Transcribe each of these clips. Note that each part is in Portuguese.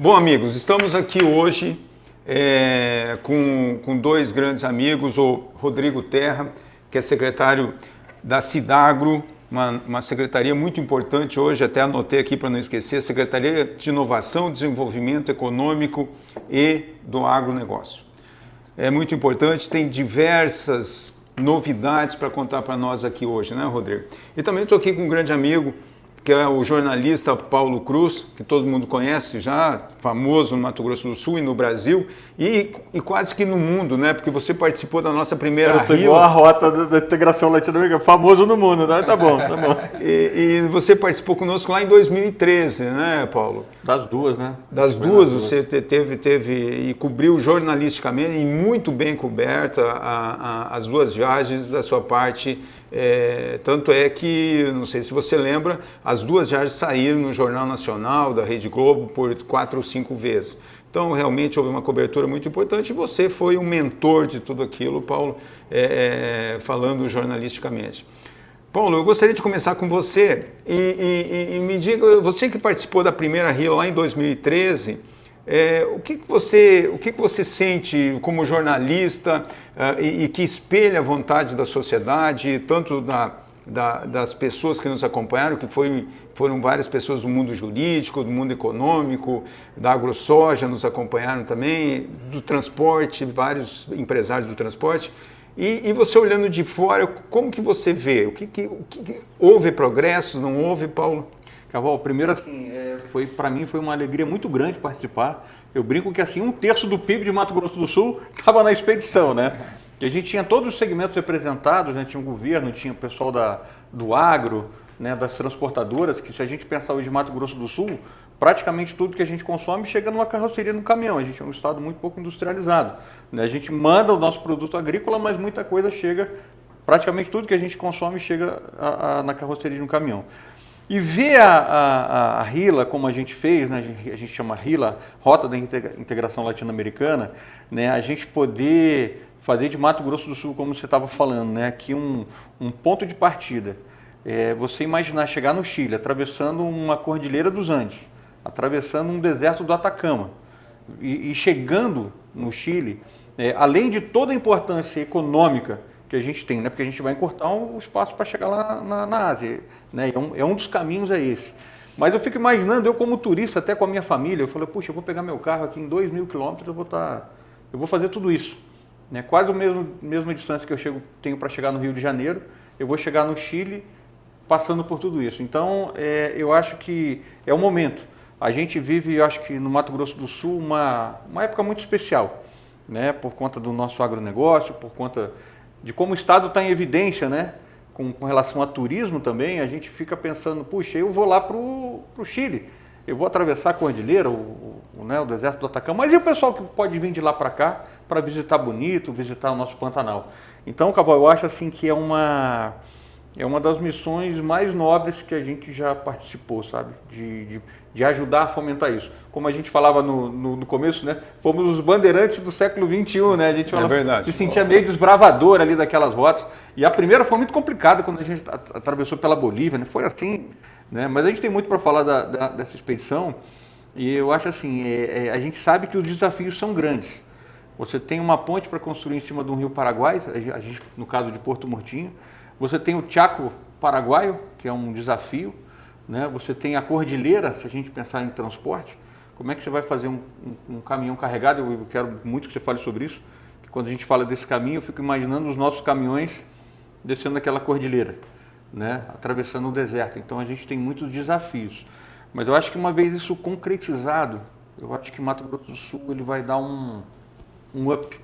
Bom, amigos, estamos aqui hoje com dois grandes amigos, o Rodrigo Terra, que é secretário da Cidagro, uma secretaria muito importante hoje, até anotei aqui para não esquecer, a Secretaria de Inovação, Desenvolvimento Econômico e do Agronegócio. É muito importante, tem diversas novidades para contar para nós aqui hoje, né, Rodrigo? E também estou aqui com um grande amigo, que é o jornalista Paulo Cruz, que todo mundo conhece já, famoso no Mato Grosso do Sul e no Brasil, e quase que no mundo, né? Porque você participou da nossa primeira RILA. Pegou a rota da integração latino-americana, famoso no mundo, né? Tá bom, tá bom. E você participou conosco lá em 2013, né, Paulo? Das duas, né? Das duas, você teve e cobriu jornalisticamente, e muito bem coberta as duas viagens da sua parte. Tanto é que, não sei se você lembra, as duas viagens saíram no Jornal Nacional da Rede Globo por 4 ou 5 vezes. Então, realmente houve uma cobertura muito importante e você foi um mentor de tudo aquilo, Paulo, falando jornalisticamente. Paulo, eu gostaria de começar com você e me diga, você que participou da primeira RILA lá em 2013, o que você sente como jornalista e que espelha a vontade da sociedade, tanto das pessoas que nos acompanharam, que foram várias pessoas do mundo jurídico, do mundo econômico, da AgroSoja nos acompanharam também, do transporte, vários empresários do transporte. E você olhando de fora, como que você vê? Houve progressos, não houve, Paulo? Caval, primeiro assim, para mim foi uma alegria muito grande participar. Eu brinco que assim, 1/3 do PIB de Mato Grosso do Sul estava na expedição, né? E a gente tinha todos os segmentos representados, né? Tinha o governo, tinha o pessoal do agro, né? Das transportadoras, que se a gente pensar hoje em Mato Grosso do Sul, praticamente tudo que a gente consome chega numa carroceria no caminhão. A gente é um estado muito pouco industrializado, né? A gente manda o nosso produto agrícola, mas muita coisa chega, praticamente tudo que a gente consome chega na carroceria no caminhão. E ver a RILA, como a gente fez, né, a gente chama RILA, Rota da Integração Latino-Americana, né, a gente poder fazer de Mato Grosso do Sul, como você estava falando, né, aqui um ponto de partida. Você imaginar chegar no Chile, atravessando uma cordilheira dos Andes, atravessando um deserto do Atacama, e chegando no Chile, além de toda a importância econômica que a gente tem, né? Porque a gente vai encurtar o espaço para chegar lá na Ásia, né? Um dos caminhos é esse. Mas eu fico imaginando, eu como turista, até com a minha família, eu falei, puxa, eu vou pegar meu carro aqui em 2.000 quilômetros, eu vou fazer tudo isso, né? Quase a mesma distância que tenho para chegar no Rio de Janeiro, eu vou chegar no Chile passando por tudo isso. Então, eu acho que é o momento. A gente vive, eu acho que no Mato Grosso do Sul, uma época muito especial, né? Por conta do nosso agronegócio, por conta de como o Estado está em evidência, né? Com relação a turismo também, a gente fica pensando, puxa, eu vou lá para o Chile, eu vou atravessar a cordilheira, né, o deserto do Atacama, mas e o pessoal que pode vir de lá para cá para visitar Bonito, visitar o nosso Pantanal? Então, Cabal, eu acho assim que é uma das missões mais nobres que a gente já participou, sabe? De ajudar a fomentar isso. Como a gente falava no começo, né? Fomos os bandeirantes do século XXI, né? A gente falava, se sentia meio desbravador ali daquelas rotas. E a primeira foi muito complicada quando a gente atravessou pela Bolívia, né? Foi assim, né? Mas a gente tem muito para falar dessa expedição. E eu acho assim, a gente sabe que os desafios são grandes. Você tem uma ponte para construir em cima de um rio Paraguai, a gente, no caso de Porto Murtinho. Você tem o Chaco paraguaio, que é um desafio, né? Você tem a cordilheira, se a gente pensar em transporte, como é que você vai fazer um caminhão carregado? Eu quero muito que você fale sobre isso, que quando a gente fala desse caminho, eu fico imaginando os nossos caminhões descendo aquela cordilheira, né? Atravessando o deserto. Então a gente tem muitos desafios. Mas eu acho que uma vez isso concretizado, eu acho que Mato Grosso do Sul ele vai dar um up.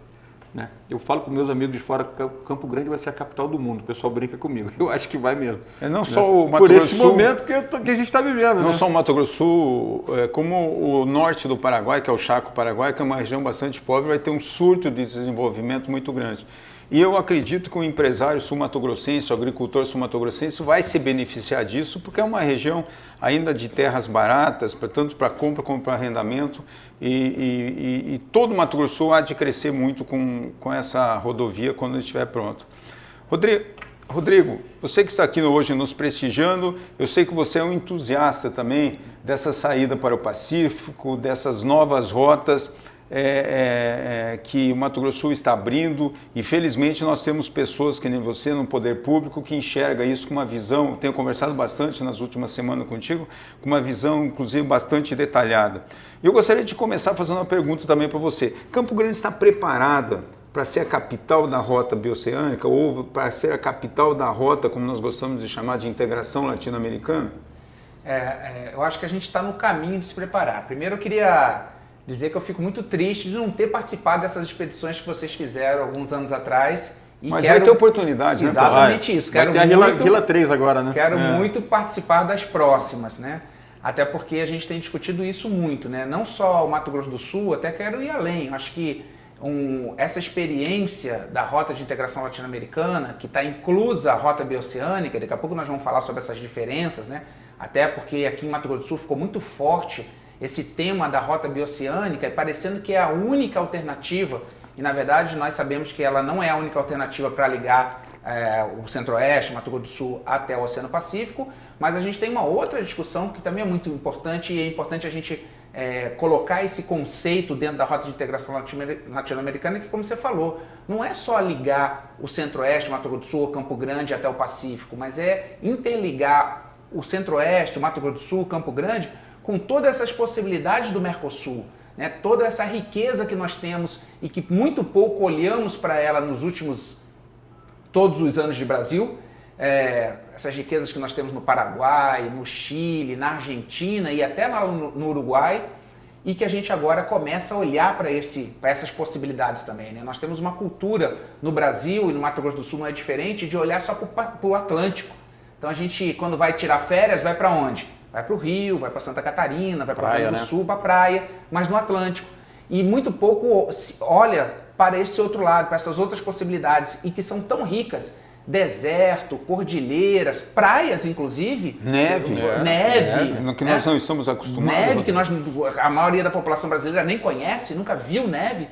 Né? Eu falo com meus amigos de fora que Campo Grande vai ser a capital do mundo. O pessoal brinca comigo. Eu acho que vai mesmo. Não só o Mato Grosso do Sul. Por esse momento que a gente está vivendo. Não né? só o Mato Grosso do Sul, como o norte do Paraguai, que é o Chaco Paraguai, que é uma região bastante pobre, vai ter um surto de desenvolvimento muito grande. E eu acredito que o empresário sul-mato-grossense, o agricultor sul-mato-grossense vai se beneficiar disso, porque é uma região ainda de terras baratas, tanto para compra como para arrendamento, e todo o Mato Grosso do Sul há de crescer muito com essa rodovia quando estiver pronto. Rodrigo, Rodrigo, você que está aqui hoje nos prestigiando, eu sei que você é um entusiasta também dessa saída para o Pacífico, dessas novas rotas que o Mato Grosso do Sul está abrindo, e felizmente nós temos pessoas que nem você no poder público que enxerga isso com uma visão, tenho conversado bastante nas últimas semanas contigo, com uma visão inclusive bastante detalhada. Eu gostaria de começar fazendo uma pergunta também para você. Campo Grande está preparada para ser a capital da rota bioceânica ou para ser a capital da rota, como nós gostamos de chamar, de integração latino-americana? Eu acho que a gente está no caminho de se preparar. Primeiro eu queria dizer que eu fico muito triste de não ter participado dessas expedições que vocês fizeram alguns anos atrás. Mas vai ter oportunidade, né? Exatamente isso. Vai ter a Rila 3 agora, né? Quero muito participar das próximas, né? Até porque a gente tem discutido isso muito, né? Não só o Mato Grosso do Sul, até quero ir além. Eu acho que essa experiência da Rota de Integração Latino-Americana, que está inclusa a Rota Bioceânica, daqui a pouco nós vamos falar sobre essas diferenças, né? Até porque aqui em Mato Grosso do Sul ficou muito forte esse tema da Rota Bioceânica, parecendo que é a única alternativa, e na verdade nós sabemos que ela não é a única alternativa para ligar o Centro-Oeste, Mato Grosso do Sul até o Oceano Pacífico, mas a gente tem uma outra discussão que também é muito importante, e é importante a gente colocar esse conceito dentro da Rota de Integração Latino-Americana, que como você falou, não é só ligar o Centro-Oeste, Mato Grosso do Sul, Campo Grande até o Pacífico, mas é interligar o Centro-Oeste, Mato Grosso do Sul, Campo Grande, com todas essas possibilidades do Mercosul, né? Toda essa riqueza que nós temos e que muito pouco olhamos para ela nos últimos todos os anos de Brasil, essas riquezas que nós temos no Paraguai, no Chile, na Argentina e até lá no Uruguai, e que a gente agora começa a olhar para essas possibilidades também, né? Nós temos uma cultura no Brasil e no Mato Grosso do Sul não é diferente de olhar só para o Atlântico. Então a gente, quando vai tirar férias, vai para onde? Vai para o Rio, vai para Santa Catarina, vai para o Rio Grande do Sul, para a praia, mas no Atlântico. E muito pouco se olha para esse outro lado, para essas outras possibilidades, e que são tão ricas. Deserto, cordilheiras, praias inclusive. Neve. Que nós não estamos acostumados. Neve, que a maioria da população brasileira nem conhece, nunca viu neve.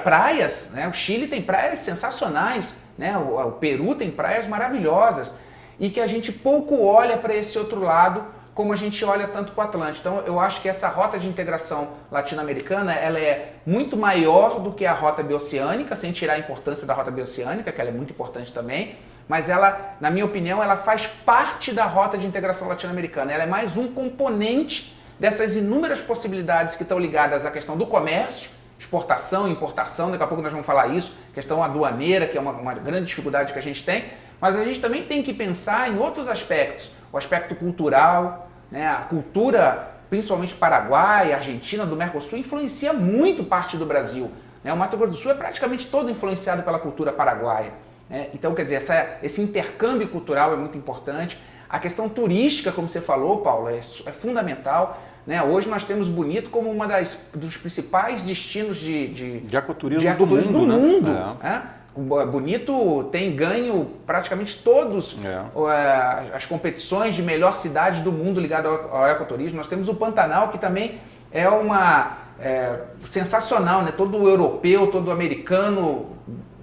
Praias, né? O Chile tem praias sensacionais, né? O Peru tem praias maravilhosas. E que a gente pouco olha para esse outro lado, como a gente olha tanto para o Atlântico. Então, eu acho que essa rota de integração latino-americana, ela é muito maior do que a rota bioceânica, sem tirar a importância da rota bioceânica, que ela é muito importante também, mas ela, na minha opinião, ela faz parte da rota de integração latino-americana. Ela é mais um componente dessas inúmeras possibilidades que estão ligadas à questão do comércio, exportação, importação, daqui a pouco nós vamos falar isso, questão aduaneira, que é uma grande dificuldade que a gente tem, mas a gente também tem que pensar em outros aspectos, o aspecto cultural, né? A cultura, principalmente Paraguai, Argentina, do Mercosul, influencia muito parte do Brasil, né? O Mato Grosso do Sul é praticamente todo influenciado pela cultura paraguaia, né? Então, quer dizer, esse intercâmbio cultural é muito importante. A questão turística, como você falou, Paulo, é fundamental, né? Hoje nós temos Bonito como dos principais destinos de ecoturismo do mundo, né? Bonito tem ganho praticamente todos as competições de melhor cidade do mundo ligada ao ecoturismo. Nós temos o Pantanal, que também é sensacional, né? Todo europeu, todo americano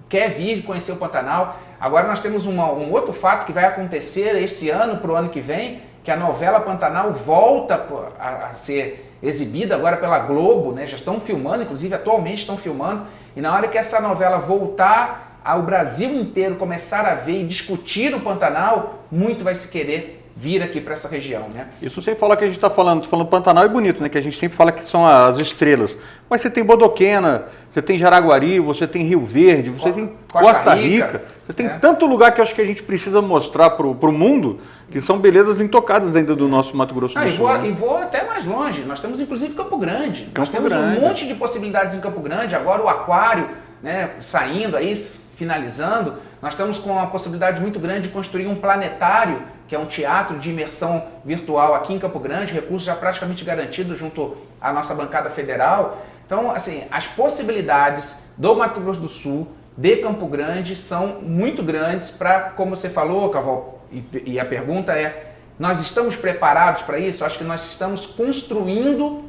quer vir conhecer o Pantanal. Agora nós temos um outro fato que vai acontecer esse ano para o ano que vem, que a novela Pantanal volta a ser exibida agora pela Globo, né? Já estão filmando, inclusive atualmente estão filmando, e na hora que essa novela voltar ao Brasil inteiro começar a ver e discutir o Pantanal, muito vai se querer vir aqui para essa região, né? Isso sem falar que a gente está falando Pantanal é bonito, né? Que a gente sempre fala que são as estrelas. Mas você tem Bodoquena, você tem Jaraguari, você tem Rio Verde, você tem Costa Rica. Você tem tanto lugar que eu acho que a gente precisa mostrar para o mundo, que são belezas intocadas ainda do nosso Mato Grosso do Sul. E vou até mais longe. Nós temos inclusive Campo Grande. Nós temos um monte de possibilidades em Campo Grande. Agora o Aquário, né, saindo aí, finalizando, nós estamos com a possibilidade muito grande de construir um planetário, que é um teatro de imersão virtual aqui em Campo Grande, recursos já praticamente garantidos junto à nossa bancada federal. Então, assim, as possibilidades do Mato Grosso do Sul, de Campo Grande, são muito grandes para, como você falou, Caval, e a pergunta é, nós estamos preparados para isso? Acho que nós estamos construindo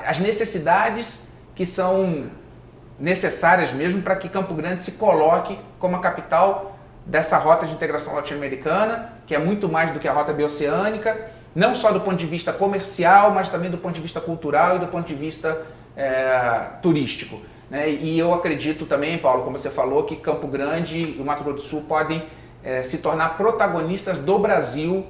as necessidades que são necessárias mesmo para que Campo Grande se coloque como a capital dessa rota de integração latino-americana, que é muito mais do que a rota bioceânica, não só do ponto de vista comercial, mas também do ponto de vista cultural e do ponto de vista turístico. Né? E eu acredito também, Paulo, como você falou, que Campo Grande e o Mato Grosso do Sul podem se tornar protagonistas do Brasil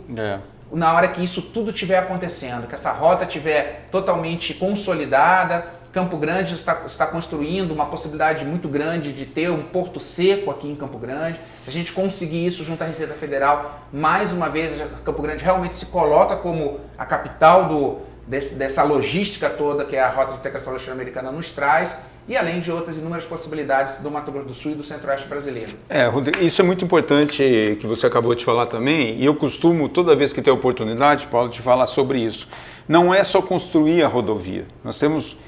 na hora que isso tudo estiver acontecendo, que essa rota estiver totalmente consolidada. Campo Grande está construindo uma possibilidade muito grande de ter um porto seco aqui em Campo Grande. Se a gente conseguir isso junto à Receita Federal, mais uma vez, Campo Grande realmente se coloca como a capital dessa logística toda que a Rota de Integração Latino-Americana nos traz, e além de outras inúmeras possibilidades do Mato Grosso do Sul e do Centro-Oeste brasileiro. Rodrigo, isso é muito importante que você acabou de falar também, e eu costumo, toda vez que tem oportunidade, Paulo, de falar sobre isso. Não é só construir a rodovia. Nós temos...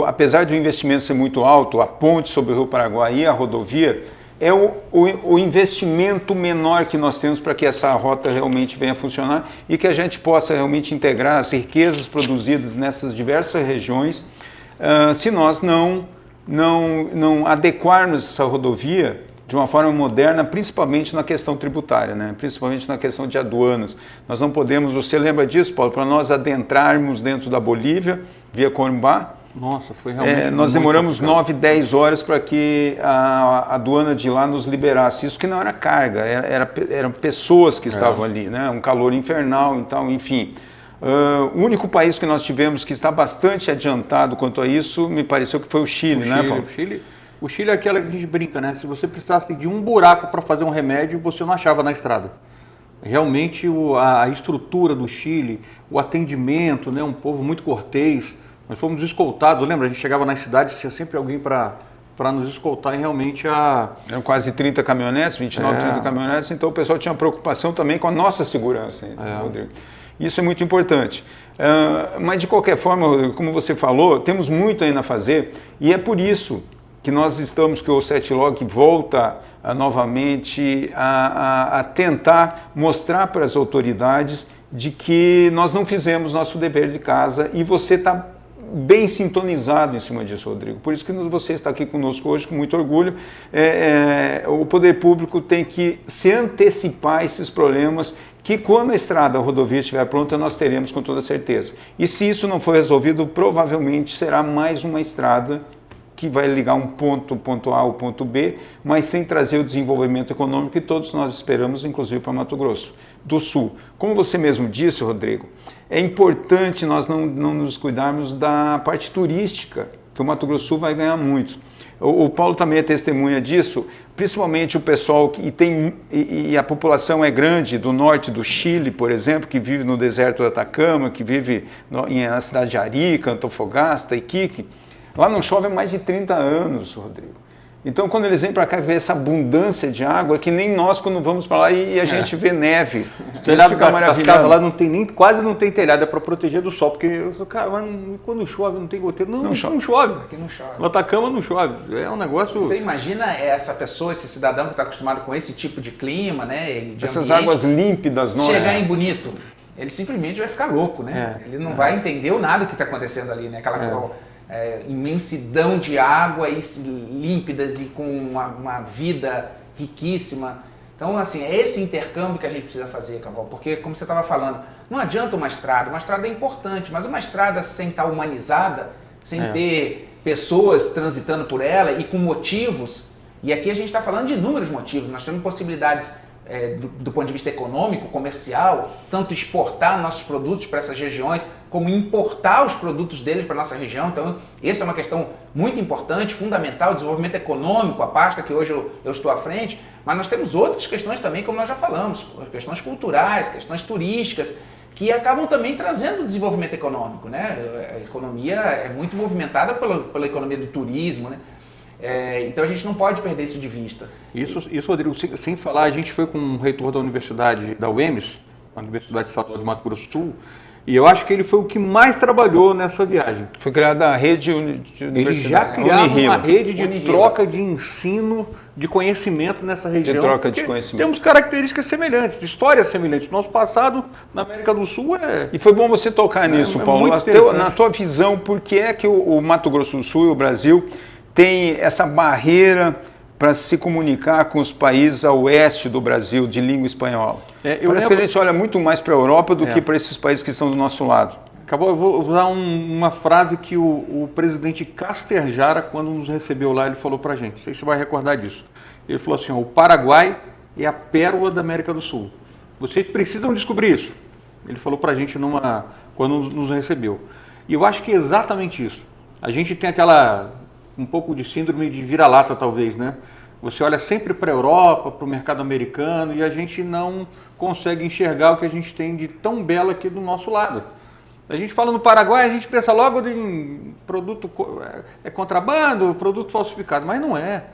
apesar do investimento ser muito alto, a ponte sobre o Rio Paraguai e a rodovia é o investimento menor que nós temos para que essa rota realmente venha a funcionar e que a gente possa realmente integrar as riquezas produzidas nessas diversas regiões, se nós não adequarmos essa rodovia de uma forma moderna, principalmente na questão tributária, né? Principalmente na questão de aduanas. Nós não podemos, você lembra disso, Paulo, para nós adentrarmos dentro da Bolívia, via Corumbá, nossa, foi realmente nós demoramos 9, 10 horas para que a aduana de lá nos liberasse. Isso que não era carga, eram pessoas que estavam ali, né? Um calor infernal, então, enfim. O único país que nós tivemos que está bastante adiantado quanto a isso, me pareceu que foi o Chile, né, Paulo? O Chile é aquela que a gente brinca, né? Se você precisasse de um buraco para fazer um remédio, você não achava na estrada. Realmente a estrutura do Chile, o atendimento, né? Um povo muito cortês. Nós fomos escoltados, lembra? A gente chegava nas cidades, tinha sempre alguém para nos escoltar e realmente Eram quase 30 caminhonetes, 29, 30 caminhonetes, então o pessoal tinha preocupação também com a nossa segurança, Rodrigo. Isso é muito importante. Mas de qualquer forma, Rodrigo, como você falou, temos muito ainda a fazer e é por isso que nós estamos, que o Setlog volta novamente a tentar mostrar para as autoridades de que nós não fizemos nosso dever de casa e você está bem sintonizado em cima disso, Rodrigo. Por isso que você está aqui conosco hoje, com muito orgulho. O poder público tem que se antecipar a esses problemas que quando a estrada, a rodovia estiver pronta, nós teremos com toda certeza. E se isso não for resolvido, provavelmente será mais uma estrada que vai ligar um ponto A ao ponto B, mas sem trazer o desenvolvimento econômico que todos nós esperamos, inclusive para Mato Grosso do Sul. Como você mesmo disse, Rodrigo, é importante nós não nos cuidarmos da parte turística, que o Mato Grosso do Sul vai ganhar muito. O Paulo também é testemunha disso, principalmente o pessoal que tem, e a população é grande, do norte do Chile, por exemplo, que vive no deserto do Atacama, que vive na cidade de Arica, Antofagasta, Iquique. Lá não chove há mais de 30 anos, Rodrigo. Então, quando eles vêm para cá ver essa abundância de água, que nem nós quando vamos para lá e a gente vê neve. O telhado das casas lá não tem quase não tem telhado, é para proteger do sol, porque, cara, quando chove não tem goteiro. Não chove. Aqui não chove. No Atacama não chove. É um negócio... Você imagina essa pessoa, esse cidadão que está acostumado com esse tipo de clima, né? Essas águas límpidas, nossa. Chegar em Bonito, ele simplesmente vai ficar louco, né? Ele não vai entender nada que está acontecendo ali, né? Aquela... imensidão de água límpidas e com uma vida riquíssima. Então, assim, é esse intercâmbio que a gente precisa fazer, Caval, porque, como você estava falando, não adianta uma estrada é importante, mas uma estrada sem estar humanizada, sem ter pessoas transitando por ela e com motivos, e aqui a gente está falando de inúmeros motivos, nós temos possibilidades do ponto de vista econômico, comercial, tanto exportar nossos produtos para essas regiões, como importar os produtos deles para a nossa região. Então, essa é uma questão muito importante, fundamental, desenvolvimento econômico, a pasta que hoje eu estou à frente, mas nós temos outras questões também, como nós já falamos, questões culturais, questões turísticas, que acabam também trazendo desenvolvimento econômico, né? A economia é muito movimentada pela economia do turismo, né? Então a gente não pode perder isso de vista. Isso Rodrigo, sem falar, a gente foi com um reitor da universidade, da UEMS, a Universidade Estadual de Mato Grosso do Sul, e eu acho que ele foi o que mais trabalhou nessa viagem. Foi criada a rede de universidade. Eles já criaram uma rede de troca de ensino, de conhecimento nessa região. De troca de conhecimento. Temos características semelhantes, histórias semelhantes. Nosso passado na América do Sul E foi bom você tocar nisso, Paulo. Na tua visão, por que é que o Mato Grosso do Sul e o Brasil tem essa barreira para se comunicar com os países a oeste do Brasil de língua espanhola. Parece que a gente olha muito mais para a Europa do que para esses países que estão do nosso lado. Eu vou usar uma frase que o presidente Casterjara, quando nos recebeu lá, ele falou para a gente, não sei se você vai recordar disso. Ele falou assim, o Paraguai é a pérola da América do Sul. Vocês precisam descobrir isso. Ele falou para a gente quando nos recebeu. E eu acho que é exatamente isso. A gente tem um pouco de síndrome de vira-lata, talvez, né? Você olha sempre para a Europa, para o mercado americano, e a gente não consegue enxergar o que a gente tem de tão belo aqui do nosso lado. A gente fala no Paraguai, a gente pensa logo em produto contrabando, produto falsificado, mas não é.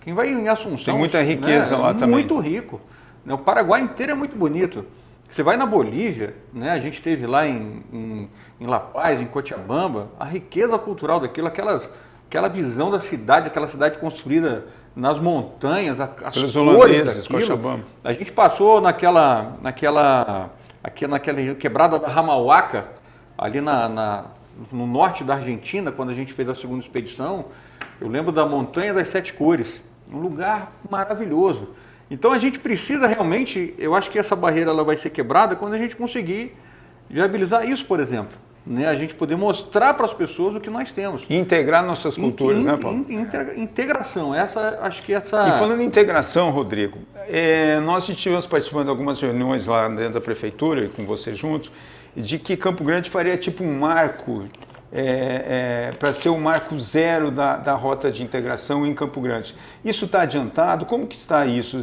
Quem vai em Assunção... Tem muita riqueza lá também. Muito rico. O Paraguai inteiro é muito bonito. Você vai na Bolívia, né? A gente esteve lá em La Paz, em Cochabamba, a riqueza cultural daquilo, aquela visão da cidade, aquela cidade construída nas montanhas, as pelos holandeses, Cochabamba. A gente passou naquela quebrada da Ramauaca, ali no norte da Argentina, quando a gente fez a segunda expedição. Eu lembro da Montanha das Sete Cores, um lugar maravilhoso. Então a gente precisa realmente, eu acho que essa barreira ela vai ser quebrada quando a gente conseguir viabilizar isso, por exemplo. Né? A gente poder mostrar para as pessoas o que nós temos. E integrar nossas culturas, né, Paulo? Integração, acho que essa... E falando em integração, Rodrigo, nós estivemos participando de algumas reuniões lá dentro da prefeitura, com você juntos, de que Campo Grande faria tipo um marco, para ser o marco zero da rota de integração em Campo Grande. Isso está adiantado? Como que está isso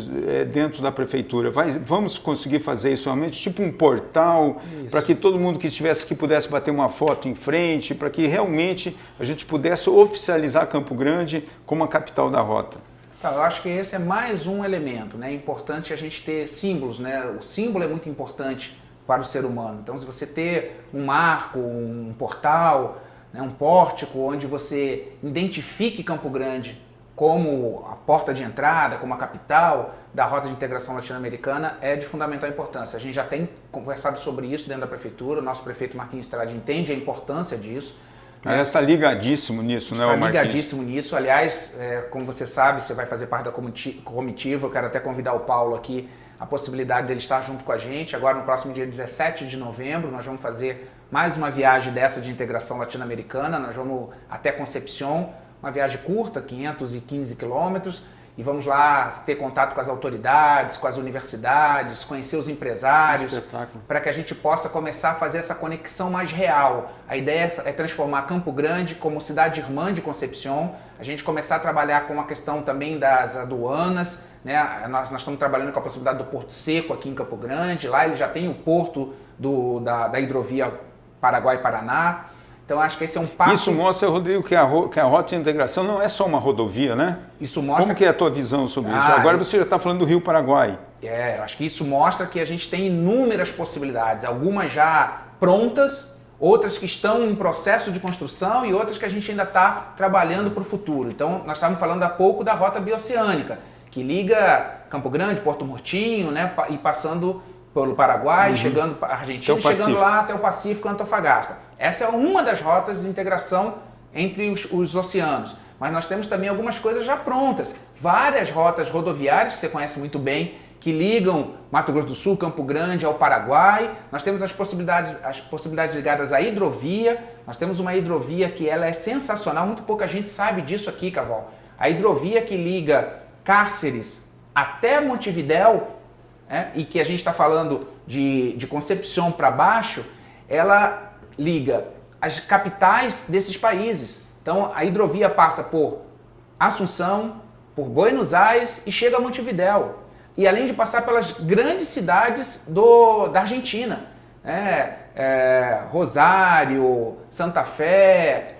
dentro da prefeitura? Vamos conseguir fazer isso realmente? Tipo um portal, para que todo mundo que estivesse aqui pudesse bater uma foto em frente, para que realmente a gente pudesse oficializar Campo Grande como a capital da rota? Eu acho que esse é mais um elemento, né? É importante a gente ter símbolos, né? O símbolo é muito importante para o ser humano. Então, se você ter um marco, um portal, né, um pórtico, onde você identifique Campo Grande como a porta de entrada, como a capital da Rota de Integração Latino-Americana, é de fundamental importância. A gente já tem conversado sobre isso dentro da prefeitura, o nosso prefeito Marquinhos Estrade entende a importância disso. Aliás, está ligadíssimo nisso, né, Marquinhos? Está ligadíssimo nisso. Aliás, como você sabe, você vai fazer parte da comitiva, eu quero até convidar o Paulo aqui, a possibilidade dele estar junto com a gente. Agora, no próximo dia 17 de novembro, nós vamos fazer mais uma viagem dessa de integração latino-americana. Nós vamos até Concepción, uma viagem curta, 515 quilômetros, e vamos lá ter contato com as autoridades, com as universidades, conhecer os empresários, para que a gente possa começar a fazer essa conexão mais real. A ideia é transformar Campo Grande como cidade irmã de Concepción, a gente começar a trabalhar com a questão também das aduanas, né? Nós estamos trabalhando com a possibilidade do Porto Seco aqui em Campo Grande, lá ele já tem o porto da hidrovia Paraguai-Paraná. Então, acho que esse é um passo... Isso mostra, Rodrigo, que a rota de integração não é só uma rodovia, né? Isso mostra... Como que é a tua visão sobre isso? Agora você já está falando do Rio Paraguai. Acho que isso mostra que a gente tem inúmeras possibilidades, algumas já prontas, outras que estão em processo de construção e outras que a gente ainda está trabalhando para o futuro. Então, nós estávamos falando há pouco da rota bioceânica, que liga Campo Grande, Porto Murtinho, né, e passando pelo Paraguai, chegando para a Argentina, chegando lá até o Pacífico, Antofagasta. Essa é uma das rotas de integração entre os oceanos. Mas nós temos também algumas coisas já prontas. Várias rotas rodoviárias, que você conhece muito bem, que ligam Mato Grosso do Sul, Campo Grande ao Paraguai. Nós temos as possibilidades ligadas à hidrovia. Nós temos uma hidrovia que ela é sensacional, muito pouca gente sabe disso aqui, Caval. A hidrovia que liga Cáceres até Montevidéu, e que a gente está falando de Concepción para baixo, ela liga as capitais desses países. Então, a hidrovia passa por Assunção, por Buenos Aires e chega a Montevidéu. E além de passar pelas grandes cidades da Argentina, Rosário, Santa Fé.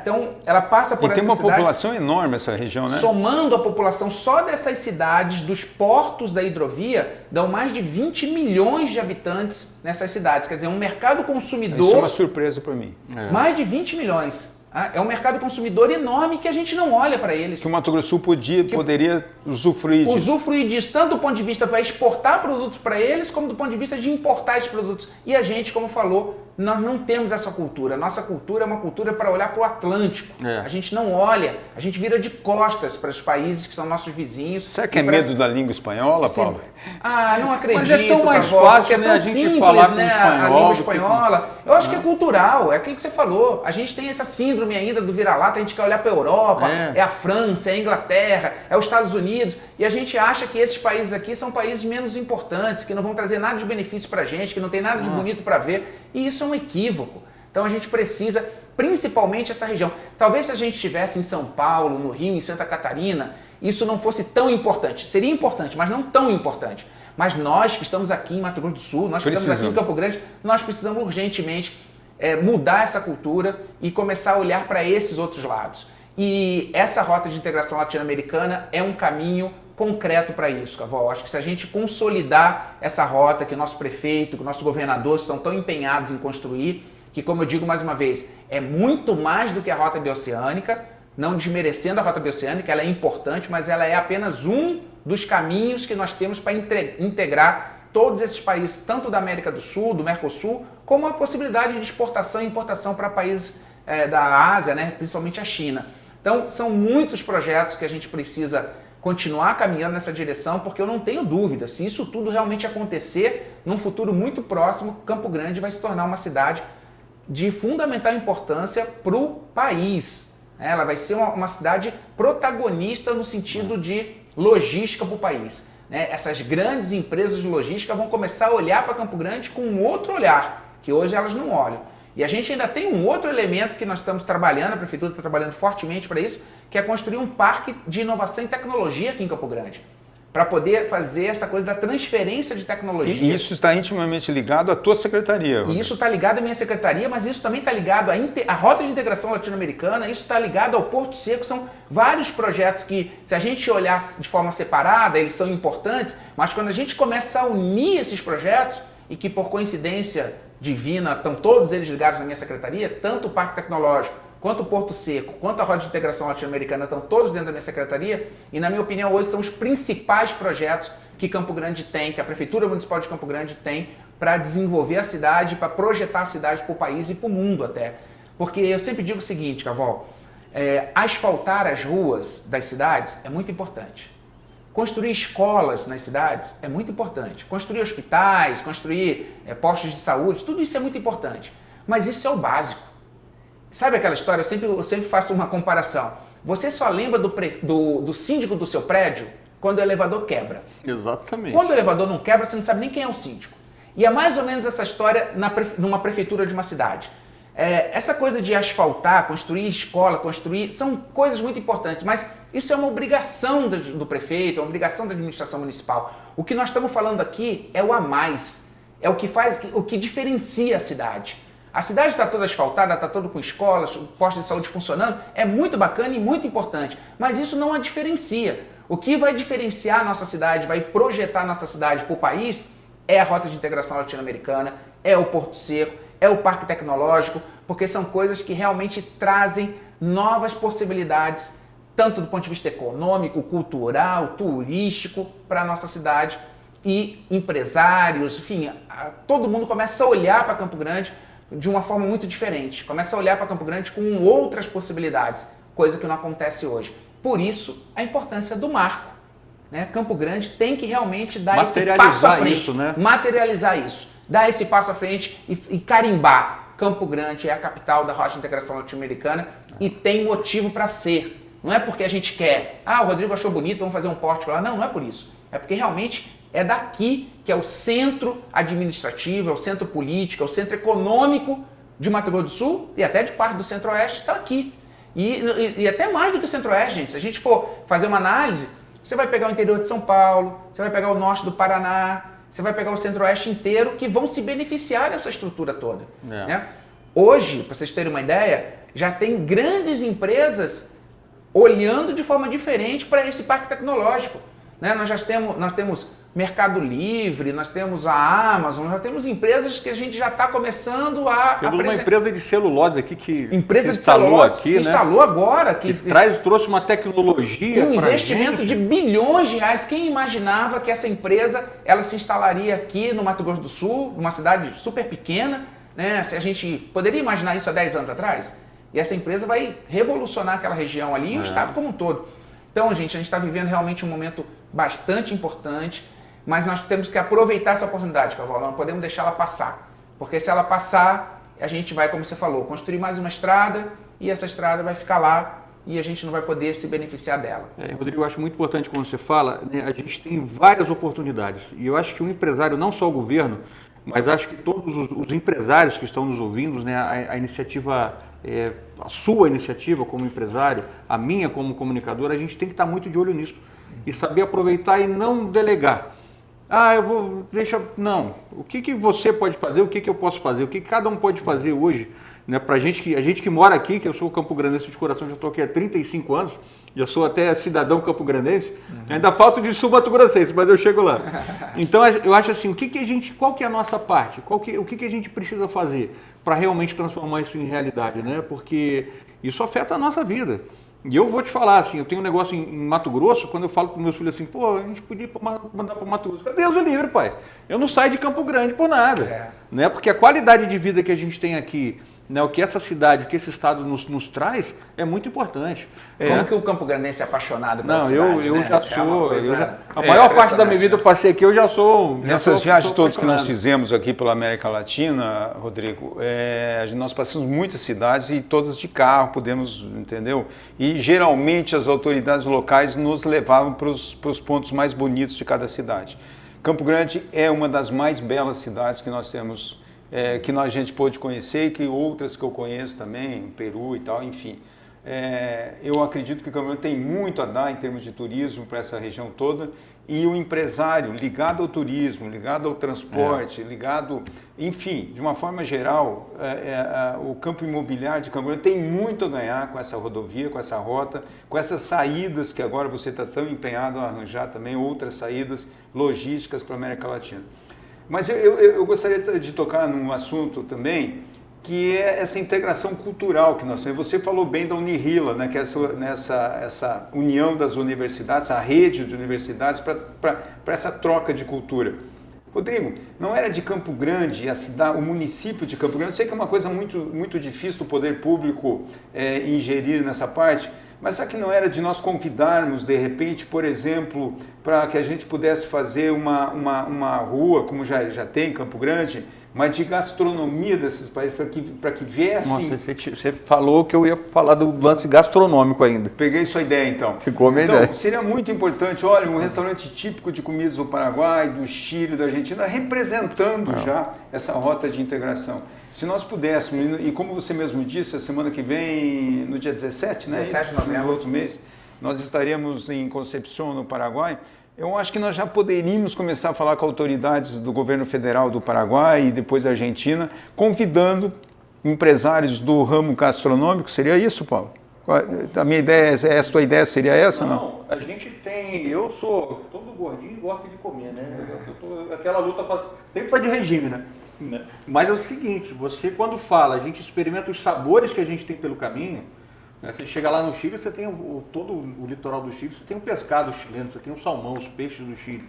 Então, ela passa por essas cidades. E tem uma população enorme essa região, né? Somando a população só dessas cidades, dos portos da hidrovia, dão mais de 20 milhões de habitantes nessas cidades. Quer dizer, um mercado consumidor... Isso é uma surpresa para mim. Mais de 20 milhões. É um mercado consumidor enorme que a gente não olha para eles. Que o Mato Grosso do Sul poderia usufruir disso. Usufruir disso, tanto do ponto de vista para exportar produtos para eles, como do ponto de vista de importar esses produtos. E a gente, como falou, nós não temos essa cultura. Nossa cultura é uma cultura para olhar para o Atlântico. A gente não olha, a gente vira de costas para os países que são nossos vizinhos. Será que é medo da língua espanhola, Paulo? Não acredito. Mas é tão mais fácil, né, a gente falar com a língua espanhola. Eu acho que é cultural, é aquilo que você falou. A gente tem essa síndrome ainda do vira-lata, a gente quer olhar para a Europa, é a França, é a Inglaterra, é os Estados Unidos, e a gente acha que esses países aqui são países menos importantes, que não vão trazer nada de benefício para a gente, que não tem nada de bonito para ver, e isso é um equívoco. Então a gente precisa, principalmente essa região. Talvez se a gente estivesse em São Paulo, no Rio, em Santa Catarina, isso não fosse tão importante. Seria importante, mas não tão importante. Mas nós que estamos aqui em Mato Grosso do Sul, nós que estamos aqui em Campo Grande, nós precisamos urgentemente mudar essa cultura e começar a olhar para esses outros lados. E essa rota de integração latino-americana é um caminho concreto para isso, Cavol. Acho que se a gente consolidar essa rota que o nosso prefeito, que o nosso governador estão tão empenhados em construir, que, como eu digo mais uma vez, é muito mais do que a rota bioceânica, não desmerecendo a rota bioceânica, ela é importante, mas ela é apenas um dos caminhos que nós temos para integrar todos esses países, tanto da América do Sul, do Mercosul, como a possibilidade de exportação e importação para países da Ásia, né, principalmente a China. Então, são muitos projetos que a gente precisa continuar caminhando nessa direção, porque eu não tenho dúvida, se isso tudo realmente acontecer, num futuro muito próximo, Campo Grande vai se tornar uma cidade de fundamental importância para o país. Ela vai ser uma cidade protagonista no sentido de logística para o país. Essas grandes empresas de logística vão começar a olhar para Campo Grande com um outro olhar, que hoje elas não olham. E a gente ainda tem um outro elemento que nós estamos trabalhando, a Prefeitura está trabalhando fortemente para isso, que é construir um parque de inovação e tecnologia aqui em Campo Grande, para poder fazer essa coisa da transferência de tecnologia. E isso está intimamente ligado à tua secretaria. Rodrigo. E isso está ligado à minha secretaria, mas isso também está ligado à Rota de Integração Latino-Americana, isso está ligado ao Porto Seco, são vários projetos que, se a gente olhar de forma separada, eles são importantes, mas quando a gente começa a unir esses projetos, e que por coincidência divina estão todos eles ligados na minha secretaria, tanto o Parque Tecnológico, quanto o Porto Seco, quanto a Rota de Integração Latino-Americana estão todos dentro da minha secretaria e, na minha opinião, hoje são os principais projetos que Campo Grande tem, que a Prefeitura Municipal de Campo Grande tem para desenvolver a cidade, para projetar a cidade para o país e para o mundo até. Porque eu sempre digo o seguinte, Cavol, asfaltar as ruas das cidades é muito importante. Construir escolas nas cidades é muito importante. Construir hospitais, construir postos de saúde, tudo isso é muito importante. Mas isso é o básico. Sabe aquela história? Eu sempre faço uma comparação. Você só lembra do síndico do seu prédio quando o elevador quebra. Exatamente. Quando o elevador não quebra, você não sabe nem quem é o síndico. E é mais ou menos essa história numa prefeitura de uma cidade. Essa coisa de asfaltar, construir escola, são coisas muito importantes, mas isso é uma obrigação do prefeito, é uma obrigação da administração municipal. O que nós estamos falando aqui é o a mais, é o que diferencia a cidade. A cidade está toda asfaltada, está toda com escolas, postos de saúde funcionando, é muito bacana e muito importante, mas isso não a diferencia. O que vai diferenciar a nossa cidade, vai projetar a nossa cidade para o país, é a Rota de Integração Latino-Americana, é o Porto Seco, é o Parque Tecnológico, porque são coisas que realmente trazem novas possibilidades, tanto do ponto de vista econômico, cultural, turístico, para a nossa cidade. E empresários, enfim, todo mundo começa a olhar para Campo Grande de uma forma muito diferente. Começa a olhar para Campo Grande com outras possibilidades, coisa que não acontece hoje. Por isso, a importância do marco. Campo Grande tem que realmente dar esse passo à frente. Isso, né? Materializar isso. Dar esse passo à frente e carimbar. Campo Grande é a capital da Rota de Integração Latino-Americana e tem motivo para ser. Não é porque a gente quer, o Rodrigo achou bonito, vamos fazer um pórtico lá. Não, não é por isso. É porque realmente é daqui que é o centro administrativo, é o centro político, é o centro econômico de Mato Grosso do Sul e até de parte do Centro-Oeste está aqui. E até mais do que o Centro-Oeste, gente. Se a gente for fazer uma análise, você vai pegar o interior de São Paulo, você vai pegar o norte do Paraná, você vai pegar o Centro-Oeste inteiro que vão se beneficiar dessa estrutura toda. Hoje, para vocês terem uma ideia, já tem grandes empresas olhando de forma diferente para esse parque tecnológico. Nós temos Mercado Livre, nós temos a Amazon, já temos empresas que a gente já está começando a... Temos uma empresa de celulose aqui que empresa se instalou aqui, se instalou agora. Que trouxe uma tecnologia, um investimento de bilhões de reais. Quem imaginava que essa empresa ela se instalaria aqui no Mato Grosso do Sul, numa cidade super pequena, né? Se a gente poderia imaginar isso há 10 anos atrás? E essa empresa vai revolucionar aquela região ali e o estado como um todo. Então, a gente está vivendo realmente um momento bastante importante, mas nós temos que aproveitar essa oportunidade, Caval, não podemos deixá-la passar. Porque se ela passar, a gente vai, como você falou, construir mais uma estrada e essa estrada vai ficar lá e a gente não vai poder se beneficiar dela. Rodrigo, eu acho muito importante quando você fala, né, a gente tem várias oportunidades. E eu acho que o empresário, não só o governo, mas acho que todos os empresários que estão nos ouvindo, né, a iniciativa, a sua iniciativa como empresário, a minha como comunicador, a gente tem que estar muito de olho nisso e saber aproveitar e não delegar. Eu vou, não. O que você pode fazer, o que eu posso fazer, o que cada um pode fazer hoje, né, a gente que mora aqui, que eu sou campograndense de coração, já estou aqui há 35 anos, já sou até cidadão campograndense, ainda falta de sul-mato-grossense, mas eu chego lá. Então eu acho assim, qual que é a nossa parte? O que a gente precisa fazer para realmente transformar isso em realidade, né? Porque isso afeta a nossa vida. E eu vou te falar, assim, eu tenho um negócio em Mato Grosso, quando eu falo para os meus filhos assim, pô, a gente podia mandar para o Mato Grosso. Deus o livre, pai. Eu não saio de Campo Grande por nada. Né? Porque a qualidade de vida que a gente tem aqui, né, o que essa cidade, o que esse estado nos traz, é muito importante. Como que o Campo Grandense é apaixonado pela cidade? Não, eu já sou. A maior parte da minha vida eu passei aqui, eu já sou. Nessas viagens todas que nós fizemos aqui pela América Latina, Rodrigo, nós passamos muitas cidades e todas de carro, podemos, entendeu? E geralmente as autoridades locais nos levavam para os pontos mais bonitos de cada cidade. Campo Grande é uma das mais belas cidades que nós temos, que a gente pôde conhecer e que outras que eu conheço também, Peru e tal, enfim. Eu acredito que o Campo Grande tem muito a dar em termos de turismo para essa região toda e o empresário ligado ao turismo, ligado ao transporte, ligado, enfim, de uma forma geral, o campo imobiliário de Campo Grande tem muito a ganhar com essa rodovia, com essa rota, com essas saídas que agora você está tão empenhado a arranjar também, outras saídas logísticas para a América Latina. Mas eu gostaria de tocar num assunto também, que é essa integração cultural que nós temos. Você falou bem da Unirila, né, que é essa união das universidades, a rede de universidades para essa troca de cultura. Rodrigo, não era de Campo Grande, o município de Campo Grande, eu sei que é uma coisa muito, muito difícil o poder público ingerir nessa parte, mas será que não era de nós convidarmos, de repente, por exemplo, para que a gente pudesse fazer uma rua, como já tem em Campo Grande, mas de gastronomia desses países, para que viessem... Nossa, você falou que eu ia falar do lance gastronômico ainda. Peguei sua ideia, então. Ficou a minha ideia. Seria muito importante, olha, um restaurante típico de comidas do Paraguai, do Chile, da Argentina, representando já essa rota de integração. Se nós pudéssemos, e como você mesmo disse, a semana que vem, no dia 17, né? 17 de novembro. No outro mês, nós estaríamos em Concepción, no Paraguai. Eu acho que nós já poderíamos começar a falar com autoridades do governo federal do Paraguai e depois da Argentina, convidando empresários do ramo gastronômico. Seria isso, Paulo? A minha ideia, a tua ideia seria essa, não? Não, a gente tem, eu sou todo gordinho e gosto de comer, né? Aquela luta sempre para de regime, né? Mas é o seguinte, você quando fala, a gente experimenta os sabores que a gente tem pelo caminho, né? Você chega lá no Chile, você tem todo o litoral do Chile, você tem o pescado chileno, você tem o salmão, os peixes do Chile,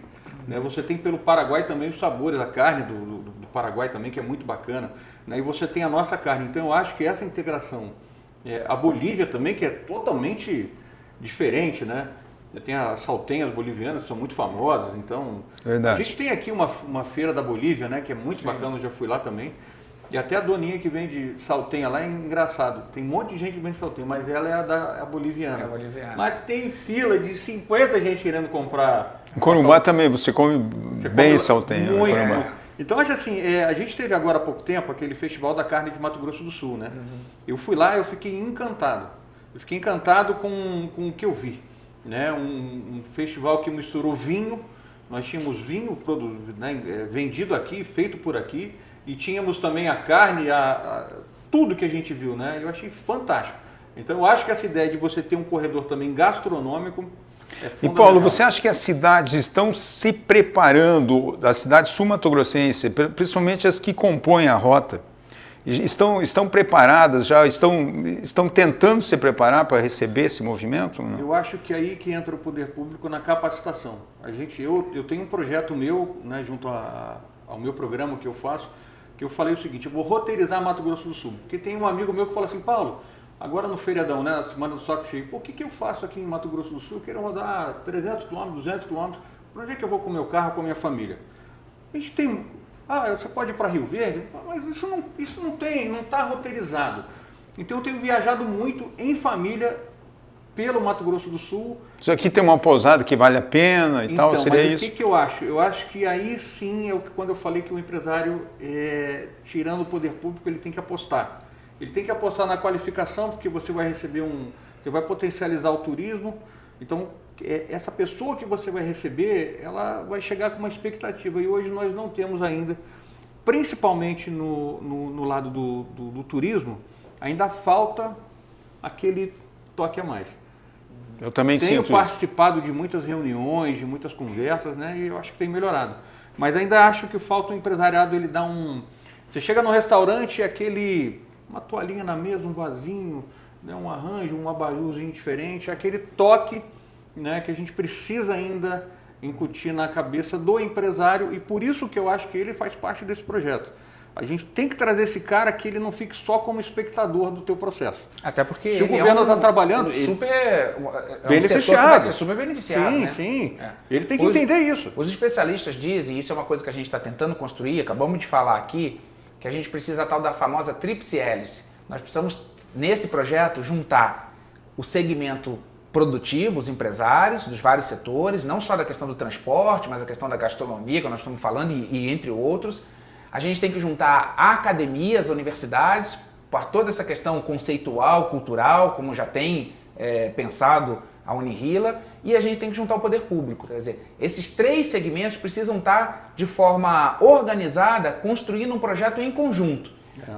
né? Você tem pelo Paraguai também os sabores, a carne do Paraguai também, que é muito bacana, né? E você tem a nossa carne, então eu acho que essa integração, a Bolívia também, que é totalmente diferente, né? Tem as saltenhas bolivianas, que são muito famosas, então... Verdade. A gente tem aqui uma feira da Bolívia, né, que é muito bacana, eu já fui lá também. E até a doninha que vende saltenha lá é engraçado. Tem um monte de gente que vende saltenha, mas ela é a boliviana. É a boliviana. Mas tem fila de 50 gente querendo comprar. Em Corumbá também, você come bem saltenha. Muito. Então, acho assim, a gente teve agora há pouco tempo aquele Festival da Carne de Mato Grosso do Sul, né? Eu fui lá e eu fiquei encantado. Eu fiquei encantado com o que eu vi. Né, um festival que misturou vinho, nós tínhamos vinho vendido aqui, feito por aqui, e tínhamos também a carne, tudo que a gente viu, né? Eu achei fantástico. Então eu acho que essa ideia de você ter um corredor também gastronômico, E Paulo, você acha que as cidades estão se preparando, as cidades sul-mato-grossenses, principalmente as que compõem a rota, estão preparadas, já estão tentando se preparar para receber esse movimento? Não? Eu acho que aí que entra o poder público na capacitação. Eu tenho um projeto meu, né, junto ao meu programa que eu faço, que eu falei o seguinte: eu vou roteirizar Mato Grosso do Sul. Porque tem um amigo meu que fala assim: Paulo, agora no feriadão, né, na semana do saco cheio, o que eu faço aqui em Mato Grosso do Sul? Eu quero rodar 300 km, 200 km, para onde é que eu vou com o meu carro, com a minha família? A gente tem... você pode ir para Rio Verde? Mas isso não está roteirizado. Então eu tenho viajado muito em família pelo Mato Grosso do Sul. Isso aqui tem uma pousada que vale a pena e tal, seria mas isso? O que eu acho? Eu acho que aí sim é quando eu falei que o empresário, tirando o poder público, ele tem que apostar. Ele tem que apostar na qualificação, porque você vai receber você vai potencializar o turismo. Então, essa pessoa que você vai receber, ela vai chegar com uma expectativa. E hoje nós não temos ainda, principalmente no lado do turismo, ainda falta aquele toque a mais. Eu também Tenho sinto participado de muitas reuniões, de muitas conversas, né? E eu acho que tem melhorado. Mas ainda acho que falta o empresariado, ele dá Você chega no restaurante, uma toalhinha na mesa, um vasinho, né, um arranjo, um abajurzinho diferente, aquele toque, né, que a gente precisa ainda incutir na cabeça do empresário, e por isso que eu acho que ele faz parte desse projeto. A gente tem que trazer esse cara que ele não fique só como espectador do teu processo. Até porque se o governo está trabalhando, beneficiado. Vai ser super beneficiado. Sim, né? sim. Ele tem que entender isso. Os especialistas dizem, e isso é uma coisa que a gente está tentando construir, acabamos de falar aqui, que a gente precisa tal da famosa tríplice hélice. Nós precisamos, nesse projeto, juntar o segmento produtivo, os empresários dos vários setores, não só da questão do transporte, mas a questão da gastronomia, que nós estamos falando, e entre outros. A gente tem que juntar a academia, as universidades, para toda essa questão conceitual, cultural, como já tem pensado a Unirila, e a gente tem que juntar o poder público. Quer dizer, esses três segmentos precisam estar de forma organizada, construindo um projeto em conjunto.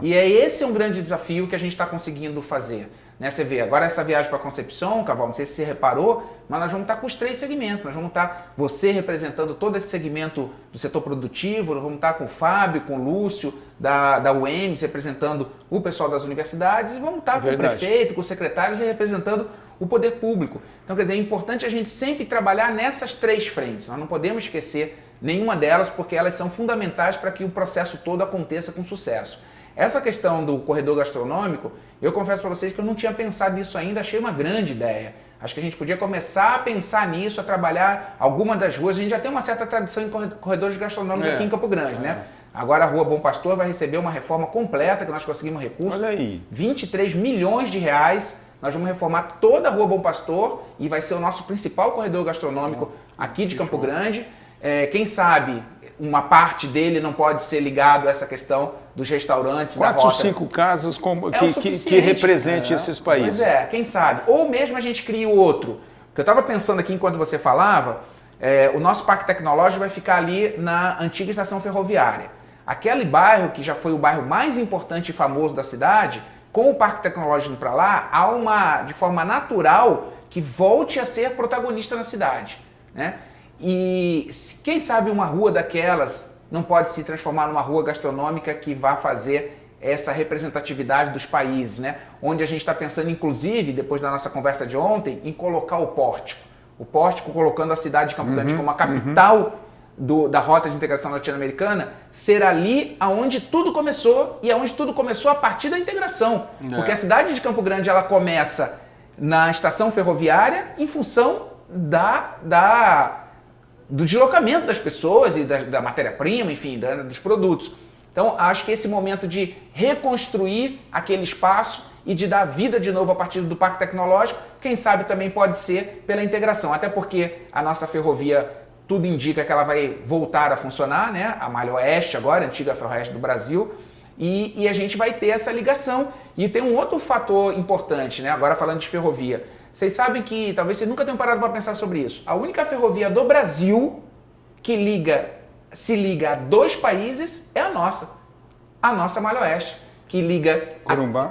E esse é um grande desafio que a gente está conseguindo fazer. Né? Você vê, agora essa viagem para Concepción, Cavalo, não sei se você reparou, mas nós vamos estar com os três segmentos. Nós vamos estar, você representando todo esse segmento do setor produtivo, nós vamos estar com o Fábio, com o Lúcio, da UEMS, representando o pessoal das universidades, e vamos estar com o prefeito, com o secretário, representando o poder público. Então, quer dizer, é importante a gente sempre trabalhar nessas três frentes. Nós não podemos esquecer nenhuma delas, porque elas são fundamentais para que o processo todo aconteça com sucesso. Essa questão do corredor gastronômico, eu confesso para vocês que eu não tinha pensado nisso ainda, achei uma grande ideia. Acho que a gente podia começar a pensar nisso, a trabalhar alguma das ruas. A gente já tem uma certa tradição em corredores gastronômicos aqui em Campo Grande, né? Agora a Rua Bom Pastor vai receber uma reforma completa, que nós conseguimos recursos. Olha aí. 23 milhões de reais. Nós vamos reformar toda a Rua Bom Pastor e vai ser o nosso principal corredor gastronômico aqui de Campo Grande. Quem sabe uma parte dele não pode ser ligado a essa questão dos restaurantes 4 da rota. 5 casas que represente esses países. Pois quem sabe. Ou mesmo a gente cria outro. Porque eu estava pensando aqui enquanto você falava, o nosso parque tecnológico vai ficar ali na antiga estação ferroviária. Aquele bairro que já foi o bairro mais importante e famoso da cidade, com o parque tecnológico indo para lá, há de forma natural, que volte a ser protagonista na cidade, né? E quem sabe uma rua daquelas não pode se transformar numa rua gastronômica que vá fazer essa representatividade dos países, né? Onde a gente está pensando, inclusive, depois da nossa conversa de ontem, em colocar o pórtico. O pórtico colocando a cidade de Campo Grande como a capital da Rota de Integração Latino-Americana, ser ali aonde tudo começou e aonde tudo começou a partir da integração. Porque a cidade de Campo Grande ela começa na estação ferroviária em função do deslocamento das pessoas e da matéria-prima, enfim, dos produtos. Então, acho que esse momento de reconstruir aquele espaço e de dar vida de novo a partir do Parque Tecnológico, quem sabe também pode ser pela integração, até porque a nossa ferrovia, tudo indica que ela vai voltar a funcionar, né? A Malha Oeste agora, a antiga Ferroeste do Brasil, e a gente vai ter essa ligação. E tem um outro fator importante, né? Agora falando de ferrovia. Vocês sabem que, talvez vocês nunca tenham parado para pensar sobre isso, a única ferrovia do Brasil que se liga a 2 países é a nossa Malha Oeste, que liga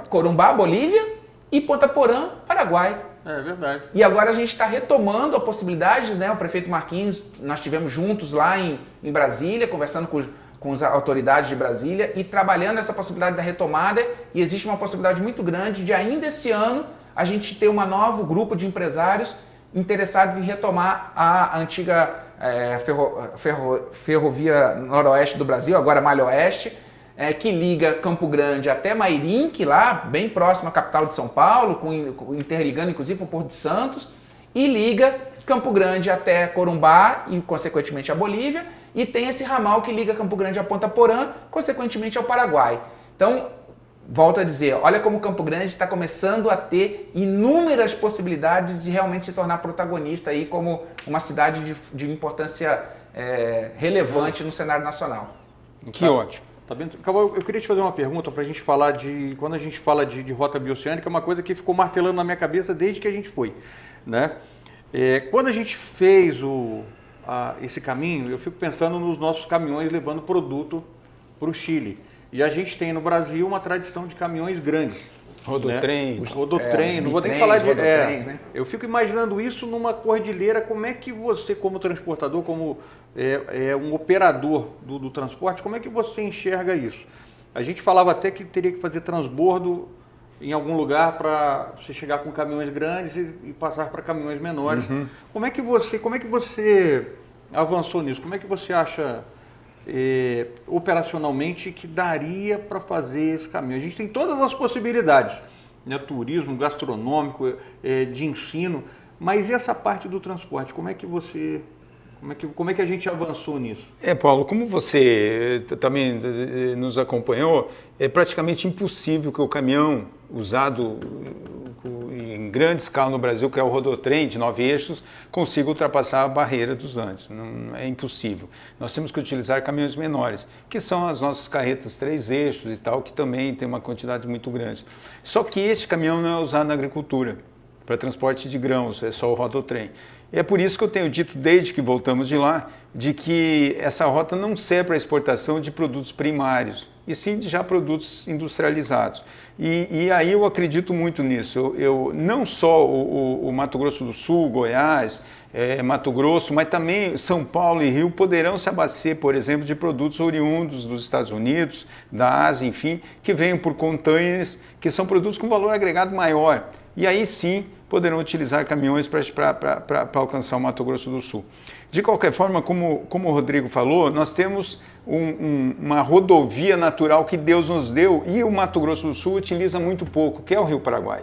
Corumbá, Bolívia, e Ponta Porã, Paraguai. É verdade. E agora a gente está retomando a possibilidade, né? O prefeito Marquinhos, nós estivemos juntos lá em Brasília, conversando com as autoridades de Brasília e trabalhando essa possibilidade da retomada, e existe uma possibilidade muito grande de ainda esse ano a gente ter um novo grupo de empresários interessados em retomar a antiga ferrovia noroeste do Brasil, agora Malha Oeste, que liga Campo Grande até Mairink, lá bem próximo à capital de São Paulo, interligando inclusive com o Porto de Santos, e liga Campo Grande até Corumbá e consequentemente a Bolívia, e tem esse ramal que liga Campo Grande a Ponta Porã, consequentemente ao Paraguai. Então, volto a dizer, olha como Campo Grande está começando a ter inúmeras possibilidades de realmente se tornar protagonista aí como uma cidade de importância relevante no cenário nacional. Que ótimo. Tá bem? Cabal, eu queria te fazer uma pergunta para a gente falar quando a gente fala de rota bioceânica, é uma coisa que ficou martelando na minha cabeça desde que a gente foi, né? Quando a gente fez esse caminho, eu fico pensando nos nossos caminhões levando produto para o Chile. E a gente tem no Brasil uma tradição de caminhões grandes. Rodotrem. Né? Rodotrem, não vou nem falar de... né? Eu fico imaginando isso numa cordilheira, como é que você, como transportador, como um operador do transporte, como é que você enxerga isso? A gente falava até que teria que fazer transbordo em algum lugar para você chegar com caminhões grandes e passar para caminhões menores. Uhum. Como é que você avançou nisso? Como é que você acha operacionalmente que daria para fazer esse caminho? A gente tem todas as possibilidades, né? Turismo, gastronômico, de ensino, mas e essa parte do transporte? Como é que a gente avançou nisso? Paulo, como você também nos acompanhou, é praticamente impossível que o caminhão usado em grande escala no Brasil, que é o rodotrem de 9 eixos, consiga ultrapassar a barreira dos Andes. Não, é impossível. Nós temos que utilizar caminhões menores, que são as nossas carretas 3 eixos e tal, que também tem uma quantidade muito grande. Só que este caminhão não é usado na agricultura, para transporte de grãos, é só o rodotrem. E é por isso que eu tenho dito, desde que voltamos de lá, de que essa rota não serve para exportação de produtos primários, e sim de já produtos industrializados. E aí eu acredito muito nisso. Não só o Mato Grosso do Sul, Goiás, Mato Grosso, mas também São Paulo e Rio poderão se abastecer, por exemplo, de produtos oriundos dos Estados Unidos, da Ásia, enfim, que venham por containers, que são produtos com valor agregado maior. E aí sim poderão utilizar caminhões para alcançar o Mato Grosso do Sul. De qualquer forma, como o Rodrigo falou, nós temos uma rodovia natural que Deus nos deu e o Mato Grosso do Sul utiliza muito pouco, que é o Rio Paraguai.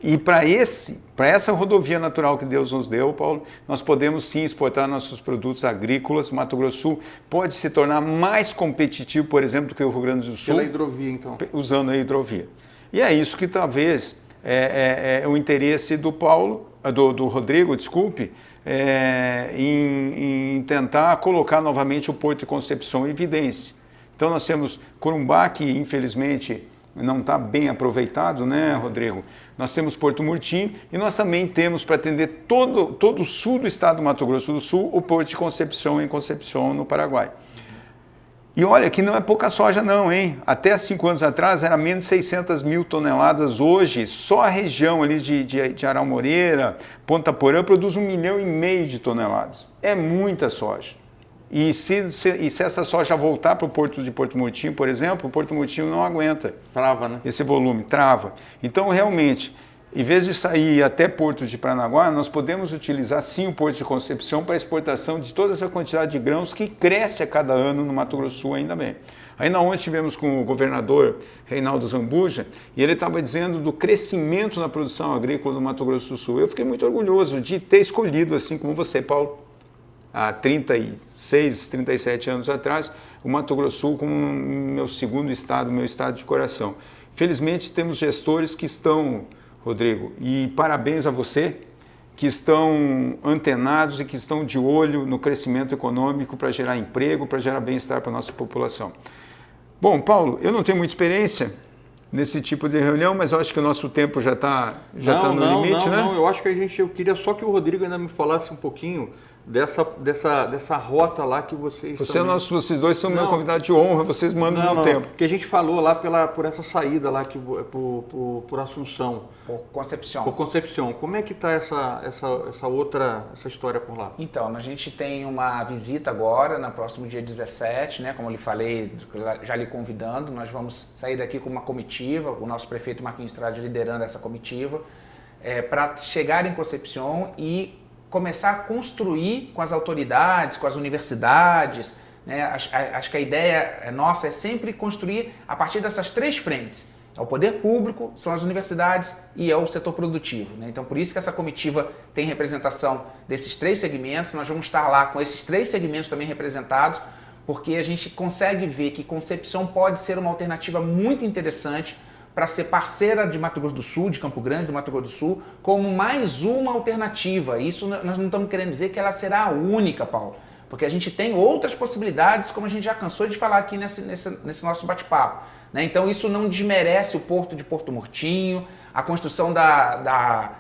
E para essa rodovia natural que Deus nos deu, Paulo, nós podemos sim exportar nossos produtos agrícolas. Mato Grosso do Sul pode se tornar mais competitivo, por exemplo, do que o Rio Grande do Sul. Pela hidrovia, então. Usando a hidrovia. E é isso que talvez é o interesse do Rodrigo, desculpe, em tentar colocar novamente o Porto de Concepção em evidência. Então nós temos Corumbá, que infelizmente não está bem aproveitado, né, Rodrigo? Nós temos Porto Murtinho e nós também temos, para atender todo o sul do estado do Mato Grosso do Sul, o Porto de Concepção em Concepción, no Paraguai. E olha que não é pouca soja não, hein? Até 5 anos atrás era menos de 600 mil toneladas. Hoje, só a região ali de Aral Moreira, Ponta Porã, produz 1,5 milhão de toneladas. É muita soja. E se essa soja voltar para o porto de Porto Murtinho, por exemplo, o Porto Murtinho não aguenta. Trava, né? Esse volume, trava. Então, realmente, em vez de sair até Porto de Paranaguá, nós podemos utilizar sim o Porto de Concepción para exportação de toda essa quantidade de grãos que cresce a cada ano no Mato Grosso do Sul, ainda bem. Ainda ontem estivemos com o governador Reinaldo Zambuja e ele estava dizendo do crescimento na produção agrícola do Mato Grosso do Sul. Eu fiquei muito orgulhoso de ter escolhido, assim como você, Paulo, há 36, 37 anos atrás, o Mato Grosso do Sul como meu segundo estado, meu estado de coração. Felizmente temos gestores que estão, Rodrigo, e parabéns a você, que estão antenados e que estão de olho no crescimento econômico para gerar emprego, para gerar bem-estar para a nossa população. Bom, Paulo, eu não tenho muita experiência nesse tipo de reunião, mas eu acho que o nosso tempo já está no limite, né? Não, eu acho que eu queria só que o Rodrigo ainda me falasse um pouquinho dessa rota lá que vocês vocês dois são meu convidado de honra, vocês mandam no tempo. Que a gente falou lá por essa saída lá, por Assunção. Por Concepción. Por Concepción. Como é que está essa história por lá? Então, a gente tem uma visita agora, no próximo dia 17, né? Como eu lhe falei, já lhe convidando, nós vamos sair daqui com uma comitiva, o nosso prefeito Marquinhos Estrade liderando essa comitiva, para chegar em Concepción e começar a construir com as autoridades, com as universidades, né? Acho que a ideia nossa é sempre construir a partir dessas três frentes. É o poder público, são as universidades e é o setor produtivo, né? Então, por isso que essa comitiva tem representação desses três segmentos. Nós vamos estar lá com esses três segmentos também representados, porque a gente consegue ver que Concepción pode ser uma alternativa muito interessante para ser parceira de Mato Grosso do Sul, de Campo Grande, do Mato Grosso do Sul, como mais uma alternativa. Isso nós não estamos querendo dizer que ela será a única, Paulo, porque a gente tem outras possibilidades, como a gente já cansou de falar aqui nesse nosso bate-papo, né? Então isso não desmerece o porto de Porto Murtinho, a construção da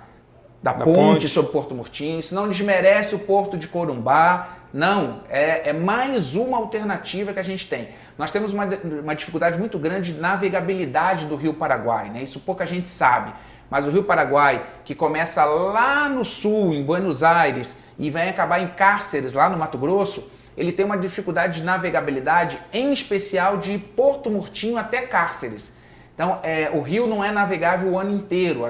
ponte sobre Porto Murtinho, isso não desmerece o porto de Corumbá, não, é mais uma alternativa que a gente tem. Nós temos uma dificuldade muito grande de navegabilidade do Rio Paraguai, né? Isso pouca gente sabe, mas o Rio Paraguai, que começa lá no sul, em Buenos Aires, e vai acabar em Cárceres, lá no Mato Grosso, ele tem uma dificuldade de navegabilidade, em especial de Porto Murtinho até Cárceres. Então, o rio não é navegável o ano inteiro,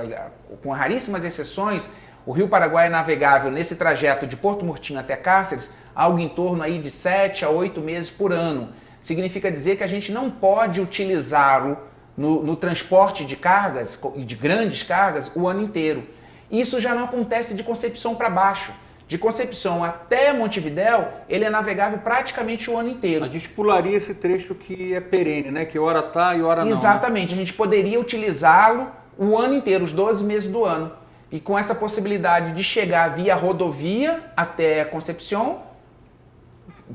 com raríssimas exceções. O Rio Paraguai é navegável nesse trajeto de Porto Murtinho até Cárceres, algo em torno aí de 7 a 8 meses por ano. Significa dizer que a gente não pode utilizá-lo no transporte de cargas, de grandes cargas, o ano inteiro. Isso já não acontece de Concepción para baixo. De Concepción até Montevidéu, ele é navegável praticamente o ano inteiro. A gente pularia esse trecho que é perene, né? Que hora tá e hora não. Exatamente, né? A gente poderia utilizá-lo o ano inteiro, os 12 meses do ano. E com essa possibilidade de chegar via rodovia até Concepción,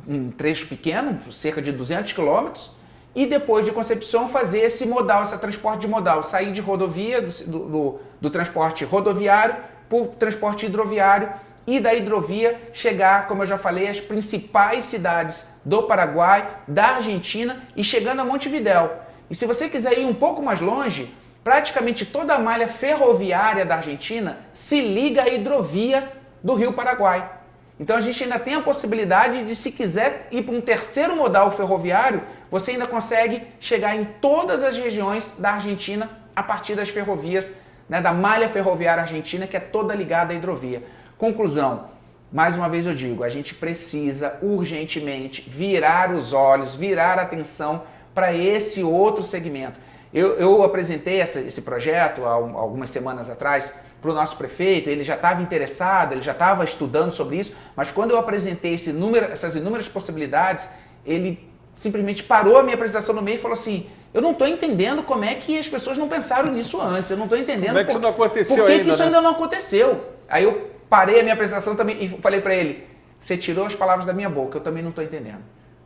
um trecho pequeno, cerca de 200 quilômetros, e depois de Concepción fazer esse modal, esse transporte de modal, sair de rodovia, do transporte rodoviário para o transporte hidroviário, e da hidrovia chegar, como eu já falei, às principais cidades do Paraguai, da Argentina e chegando a Montevidéu. E se você quiser ir um pouco mais longe, praticamente toda a malha ferroviária da Argentina se liga à hidrovia do Rio Paraguai. Então a gente ainda tem a possibilidade de, se quiser ir para um terceiro modal ferroviário, você ainda consegue chegar em todas as regiões da Argentina a partir das ferrovias, né, da malha ferroviária argentina, que é toda ligada à hidrovia. Conclusão, mais uma vez eu digo, a gente precisa urgentemente virar os olhos, virar a atenção para esse outro segmento. Eu apresentei esse projeto há algumas semanas atrás para o nosso prefeito, ele já estava interessado, ele já estava estudando sobre isso, mas quando eu apresentei essas inúmeras possibilidades, ele simplesmente parou a minha apresentação no meio e falou assim: eu não estou entendendo como é que as pessoas não pensaram nisso antes, eu não estou entendendo como é que isso não aconteceu por que ainda, isso né? ainda não aconteceu. Aí eu parei a minha apresentação também e falei para ele: você tirou as palavras da minha boca, eu também não estou entendendo.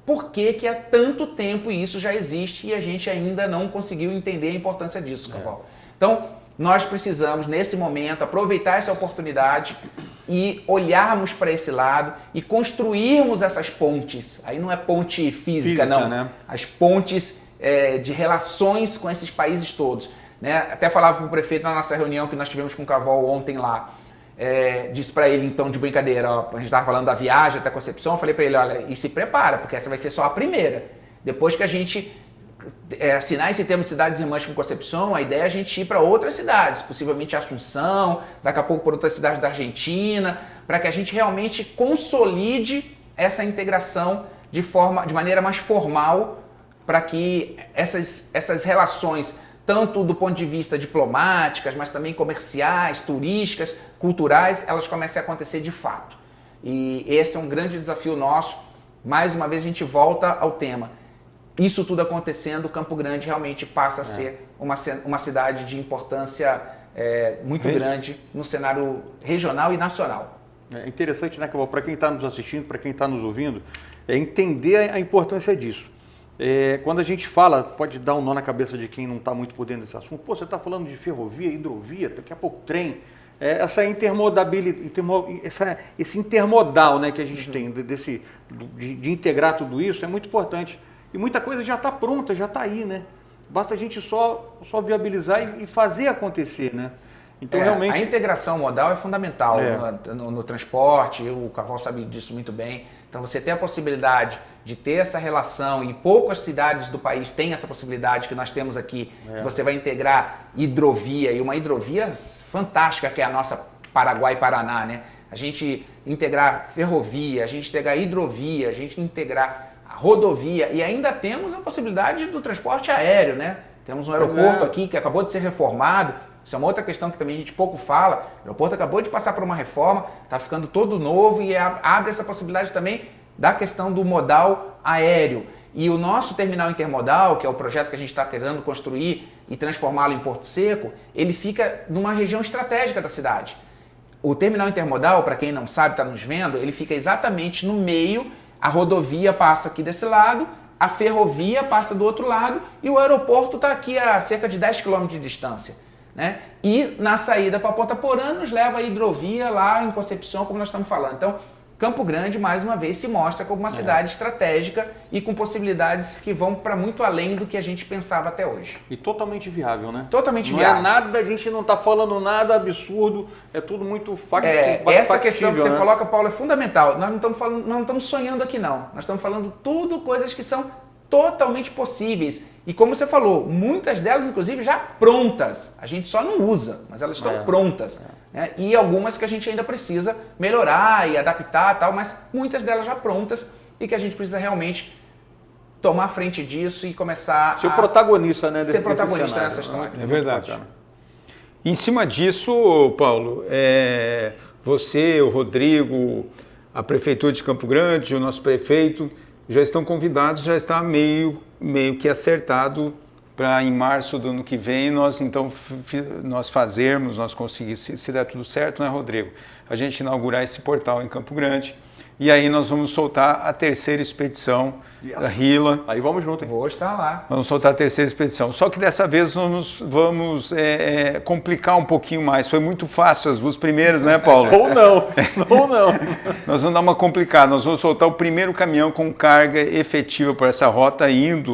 Por que há tanto tempo isso já existe e a gente ainda não conseguiu entender a importância disso, Caval? Então, nós precisamos, nesse momento, aproveitar essa oportunidade e olharmos para esse lado e construirmos essas pontes. Aí não é ponte física, não. Né? As pontes de relações com esses países todos. Né? Até falava com o prefeito na nossa reunião que nós tivemos com o Caval ontem lá. Disse para ele, então, de brincadeira, ó, a gente estava falando da viagem até Concepción, eu falei para ele: olha, e se prepara, porque essa vai ser só a primeira. Depois que a gente assinar esse termo de cidades irmãs com Concepción, a ideia é a gente ir para outras cidades, possivelmente Assunção, daqui a pouco por outras cidades da Argentina, para que a gente realmente consolide essa integração de maneira mais formal, para que essas relações, tanto do ponto de vista diplomáticas, mas também comerciais, turísticas, culturais, elas comecem a acontecer de fato. E esse é um grande desafio nosso. Mais uma vez a gente volta ao tema. Isso tudo acontecendo, Campo Grande realmente passa a ser uma cidade de importância muito grande no cenário regional e nacional. É interessante, né, Caval, para quem está nos assistindo, para quem está nos ouvindo, entender a importância disso. Quando a gente fala, pode dar um nó na cabeça de quem não está muito por dentro desse assunto. Pô, você está falando de ferrovia, hidrovia, daqui a pouco trem. essa intermodabilidade, esse intermodal, né, que a gente tem, de integrar tudo isso, é muito importante. E muita coisa já está pronta, já está aí, né? Basta a gente só viabilizar e fazer acontecer, né? Então, realmente... A integração modal é fundamental no transporte, o Caval sabe disso muito bem. Então, você tem a possibilidade de ter essa relação, e poucas cidades do país têm essa possibilidade que nós temos aqui, que você vai integrar hidrovia, e uma hidrovia fantástica, que é a nossa Paraguai-Paraná, né? A gente integrar ferrovia, a gente integrar hidrovia, a gente integrar a rodovia, e ainda temos a possibilidade do transporte aéreo, né? Temos um aeroporto aqui que acabou de ser reformado. Isso é uma outra questão que também a gente pouco fala. O aeroporto acabou de passar por uma reforma, está ficando todo novo e abre essa possibilidade também da questão do modal aéreo. E o nosso terminal intermodal, que é o projeto que a gente está querendo construir e transformá-lo em Porto Seco, ele fica numa região estratégica da cidade. O terminal intermodal, para quem não sabe, está nos vendo, ele fica exatamente no meio, a rodovia passa aqui desse lado, a ferrovia passa do outro lado e o aeroporto está aqui a cerca de 10 km de distância. Né? E na saída para Ponta Porã nos leva a hidrovia lá em Concepción, como nós estamos falando. Então, Campo Grande, mais uma vez, se mostra como uma cidade estratégica e com possibilidades que vão para muito além do que a gente pensava até hoje. E totalmente viável, né? Totalmente viável. Não é nada, a gente não está falando nada absurdo, é tudo muito factível. Essa questão que você coloca, Paulo, é fundamental. Nós não estamos sonhando aqui, não. Nós estamos falando tudo coisas que são totalmente possíveis. E como você falou, muitas delas, inclusive, já prontas. A gente só não usa, mas elas estão prontas. Né? E algumas que a gente ainda precisa melhorar e adaptar, tal, mas muitas delas já prontas e que a gente precisa realmente tomar frente disso e começar ser protagonista, né? Ser protagonista nessa história. É verdade. Em cima disso, Paulo, você, o Rodrigo, a Prefeitura de Campo Grande, o nosso prefeito, já estão convidados, já está meio que acertado para em março do ano que vem nós conseguirmos, se der tudo certo, né, Rodrigo? A gente inaugurar esse portal em Campo Grande e aí nós vamos soltar a terceira expedição da RILA. Aí vamos junto. Vou estar lá. Vamos soltar a terceira expedição. Só que dessa vez vamos complicar um pouquinho mais. Foi muito fácil as duas primeiras, né, Paulo? Ou não. Nós vamos dar uma complicada. Nós vamos soltar o primeiro caminhão com carga efetiva por essa rota,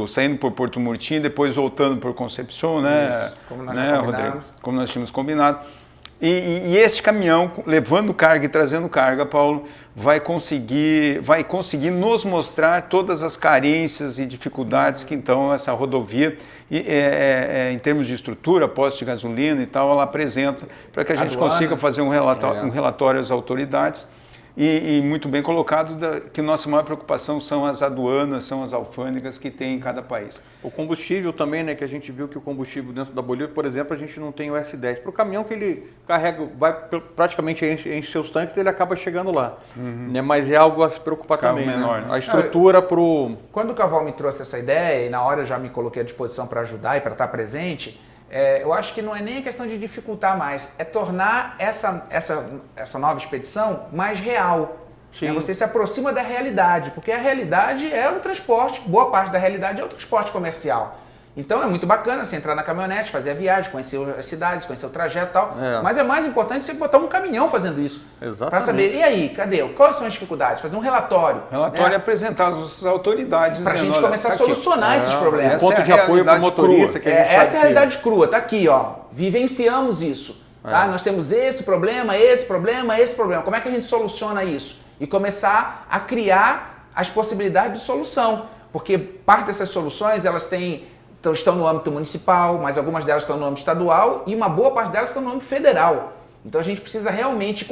saindo por Porto Murtinho, depois voltando por Concepción, né? Isso, como nós Rodrigo? Como nós tínhamos combinado. E esse caminhão, levando carga e trazendo carga, Paulo, vai conseguir nos mostrar todas as carências e dificuldades que então essa rodovia, em termos de estrutura, posto de gasolina e tal, ela apresenta para que a gente consiga fazer um relatório às autoridades. E muito bem colocado que nossa maior preocupação são as aduanas, são as alfândegas que tem em cada país. O combustível também, né, que a gente viu que o combustível dentro da Bolívia, por exemplo, a gente não tem o S10. Para o caminhão que ele carrega, praticamente enche seus tanques, ele acaba chegando lá. Né, mas é algo a se preocupar também, menor, né? A estrutura para o... Quando o Caval me trouxe essa ideia, e na hora eu já me coloquei à disposição para ajudar e para estar presente, eu acho que não é nem a questão de dificultar mais, é tornar essa nova expedição mais real. Você se aproxima da realidade, porque a realidade é o transporte, boa parte da realidade é o transporte comercial. Então é muito bacana você entrar na caminhonete, fazer a viagem, conhecer as cidades, conhecer o trajeto e tal, mas é mais importante você botar um caminhão fazendo isso. Para saber, e aí, cadê? Quais são as dificuldades? Fazer um relatório. Relatório e apresentar às autoridades. Para a gente começar a solucionar esses problemas. Ponto de apoio para o motorista. Essa é a realidade crua, tá aqui, ó. Vivenciamos isso. Tá? Nós temos esse problema, esse problema, esse problema. Como é que a gente soluciona isso? E começar a criar as possibilidades de solução. Porque parte dessas soluções, elas estão no âmbito municipal, mas algumas delas estão no âmbito estadual e uma boa parte delas estão no âmbito federal. Então a gente precisa realmente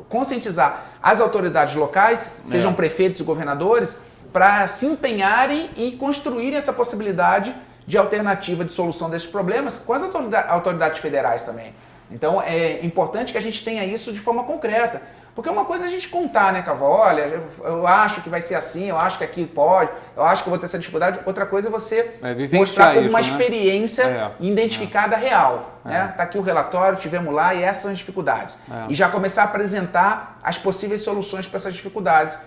conscientizar as autoridades locais, sejam prefeitos e governadores, para se empenharem e construírem essa possibilidade de alternativa de solução desses problemas com as autoridades federais também. Então é importante que a gente tenha isso de forma concreta. Porque uma coisa é a gente contar, né, Caval? Olha, eu acho que vai ser assim, eu acho que aqui pode, eu acho que eu vou ter essa dificuldade. Outra coisa é você mostrar como uma experiência identificada real. Né? Tá aqui o relatório, tivemos lá e essas são as dificuldades. E já começar a apresentar as possíveis soluções para essas dificuldades.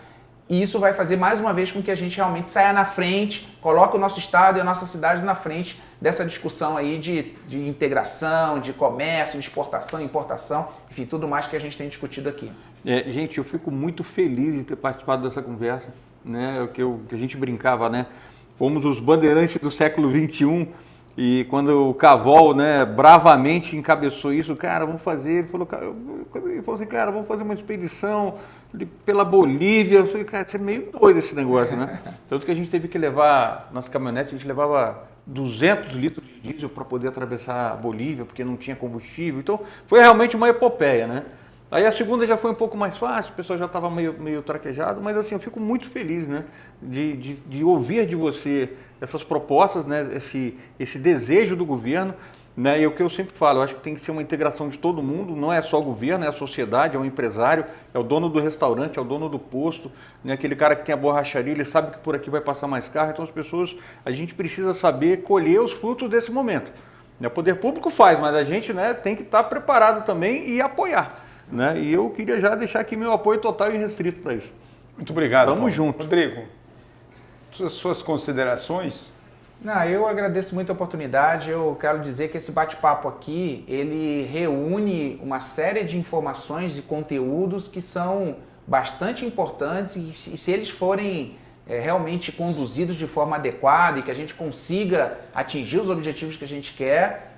E isso vai fazer mais uma vez com que a gente realmente saia na frente, coloque o nosso estado e a nossa cidade na frente dessa discussão aí de integração, de comércio, de exportação, importação, enfim, tudo mais que a gente tem discutido aqui. Gente, eu fico muito feliz de ter participado dessa conversa, né? Que a gente brincava, né? Fomos os bandeirantes do século XXI e quando o Cavol, né, bravamente encabeçou isso, cara, vamos fazer, ele falou assim, cara, vamos fazer uma expedição pela Bolívia. Eu falei, cara, isso é meio doido esse negócio, né? Tanto que a gente teve que levar, nas caminhonetes, a gente levava 200 litros de diesel para poder atravessar a Bolívia, porque não tinha combustível. Então, foi realmente uma epopeia, né? Aí a segunda já foi um pouco mais fácil, o pessoal já estava meio traquejado, mas assim, eu fico muito feliz, né, de ouvir de você essas propostas, né, esse desejo do governo, né, e o que eu sempre falo, eu acho que tem que ser uma integração de todo mundo, não é só o governo, é a sociedade, é o empresário, é o dono do restaurante, é o dono do posto, né, aquele cara que tem a borracharia, ele sabe que por aqui vai passar mais carro, então as pessoas, a gente precisa saber colher os frutos desse momento. O poder público faz, mas a gente, né, tem que estar preparado também e apoiar. Né? E eu queria já deixar aqui meu apoio total e restrito para isso. Muito obrigado. Tamo junto. Rodrigo, suas considerações? Não, eu agradeço muito a oportunidade. Eu quero dizer que esse bate-papo aqui, ele reúne uma série de informações e conteúdos que são bastante importantes e se eles forem realmente conduzidos de forma adequada e que a gente consiga atingir os objetivos que a gente quer,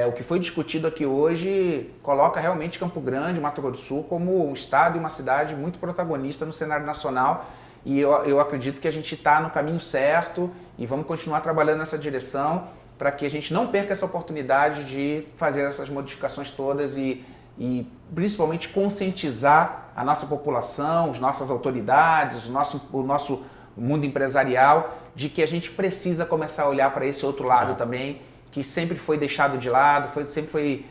o que foi discutido aqui hoje coloca realmente Campo Grande, Mato Grosso do Sul, como um estado e uma cidade muito protagonista no cenário nacional. E eu acredito que a gente está no caminho certo e vamos continuar trabalhando nessa direção para que a gente não perca essa oportunidade de fazer essas modificações todas e principalmente conscientizar a nossa população, as nossas autoridades, o nosso mundo empresarial, de que a gente precisa começar a olhar para esse outro lado também, que sempre foi deixado de lado, sempre foi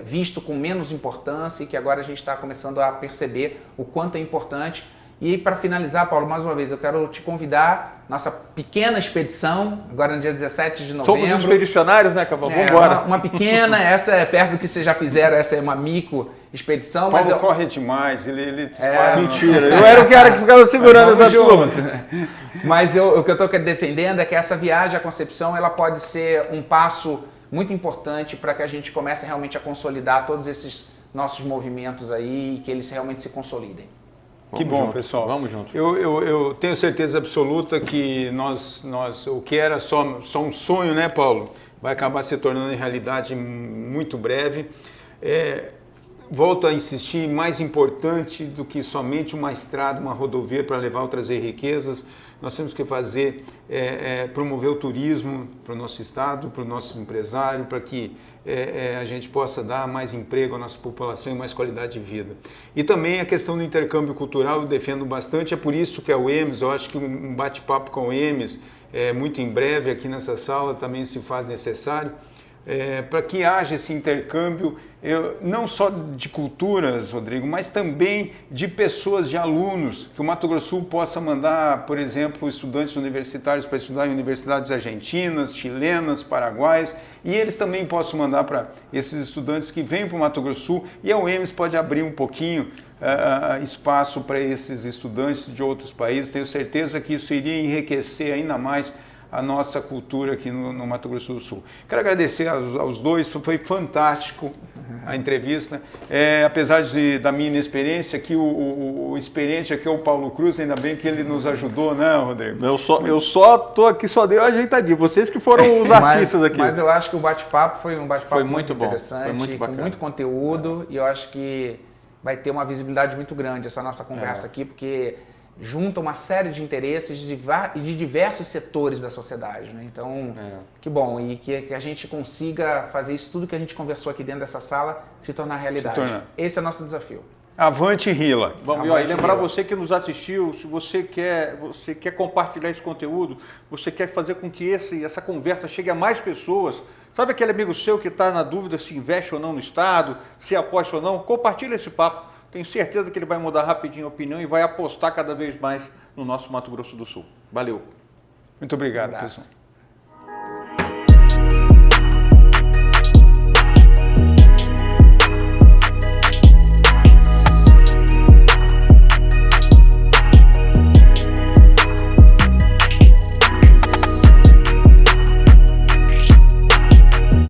visto com menos importância e que agora a gente está começando a perceber o quanto é importante. E para finalizar, Paulo, mais uma vez, eu quero te convidar, nossa pequena expedição, agora no dia 17 de novembro. Somos expedicionários, né, Cavol? Vamos embora. Uma pequena, essa é perto do que vocês já fizeram, essa é uma mico expedição. Paulo corre demais, ele dispara. Mentira, eu era o cara que ficava segurando essa turma. Mas o que eu estou defendendo é que essa viagem à Concepção, ela pode ser um passo muito importante para que a gente comece realmente a consolidar todos esses nossos movimentos aí e que eles realmente se consolidem. Que bom, pessoal. Vamos junto. Eu tenho certeza absoluta que o que era só um sonho, né, Paulo, vai acabar se tornando realidade muito breve. Volto a insistir, mais importante do que somente uma estrada, uma rodovia para levar ou trazer riquezas, nós temos que fazer, promover o turismo para o nosso estado, para o nosso empresário, para que a gente possa dar mais emprego à nossa população e mais qualidade de vida. E também a questão do intercâmbio cultural eu defendo bastante, é por isso que a UEMS, eu acho que um bate-papo com a UEMS, muito em breve aqui nessa sala também se faz necessário, para que haja esse intercâmbio, não só de culturas, Rodrigo, mas também de pessoas, de alunos, que o Mato Grosso do Sul possa mandar, por exemplo, estudantes universitários para estudar em universidades argentinas, chilenas, paraguaias, e eles também possam mandar para esses estudantes que vêm para o Mato Grosso do Sul, e a UEMS pode abrir um pouquinho espaço para esses estudantes de outros países. Tenho certeza que isso iria enriquecer ainda mais a nossa cultura aqui no Mato Grosso do Sul. Quero agradecer aos dois, foi fantástico a entrevista. Apesar da minha inexperiência, aqui o experiente aqui é o Paulo Cruz, ainda bem que ele nos ajudou, né, Rodrigo? Eu só tô aqui, só dei uma ajeitadinha. Vocês que foram os artistas aqui. Mas eu acho que o bate-papo foi um bate-papo muito interessante, foi muito bacana, com muito conteúdo, e eu acho que vai ter uma visibilidade muito grande essa nossa conversa aqui, porque junta uma série de interesses de diversos setores da sociedade, né? Então, que bom, e que a gente consiga fazer isso tudo que a gente conversou aqui dentro dessa sala se tornar realidade. Esse é o nosso desafio. Avante Rila. Vamos, e lembrar você que nos assistiu, se você quer compartilhar esse conteúdo, você quer fazer com que essa conversa chegue a mais pessoas, sabe aquele amigo seu que está na dúvida se investe ou não no Estado, se aposta ou não, compartilha esse papo. Tenho certeza que ele vai mudar rapidinho a opinião e vai apostar cada vez mais no nosso Mato Grosso do Sul. Valeu. Muito obrigado, pessoal.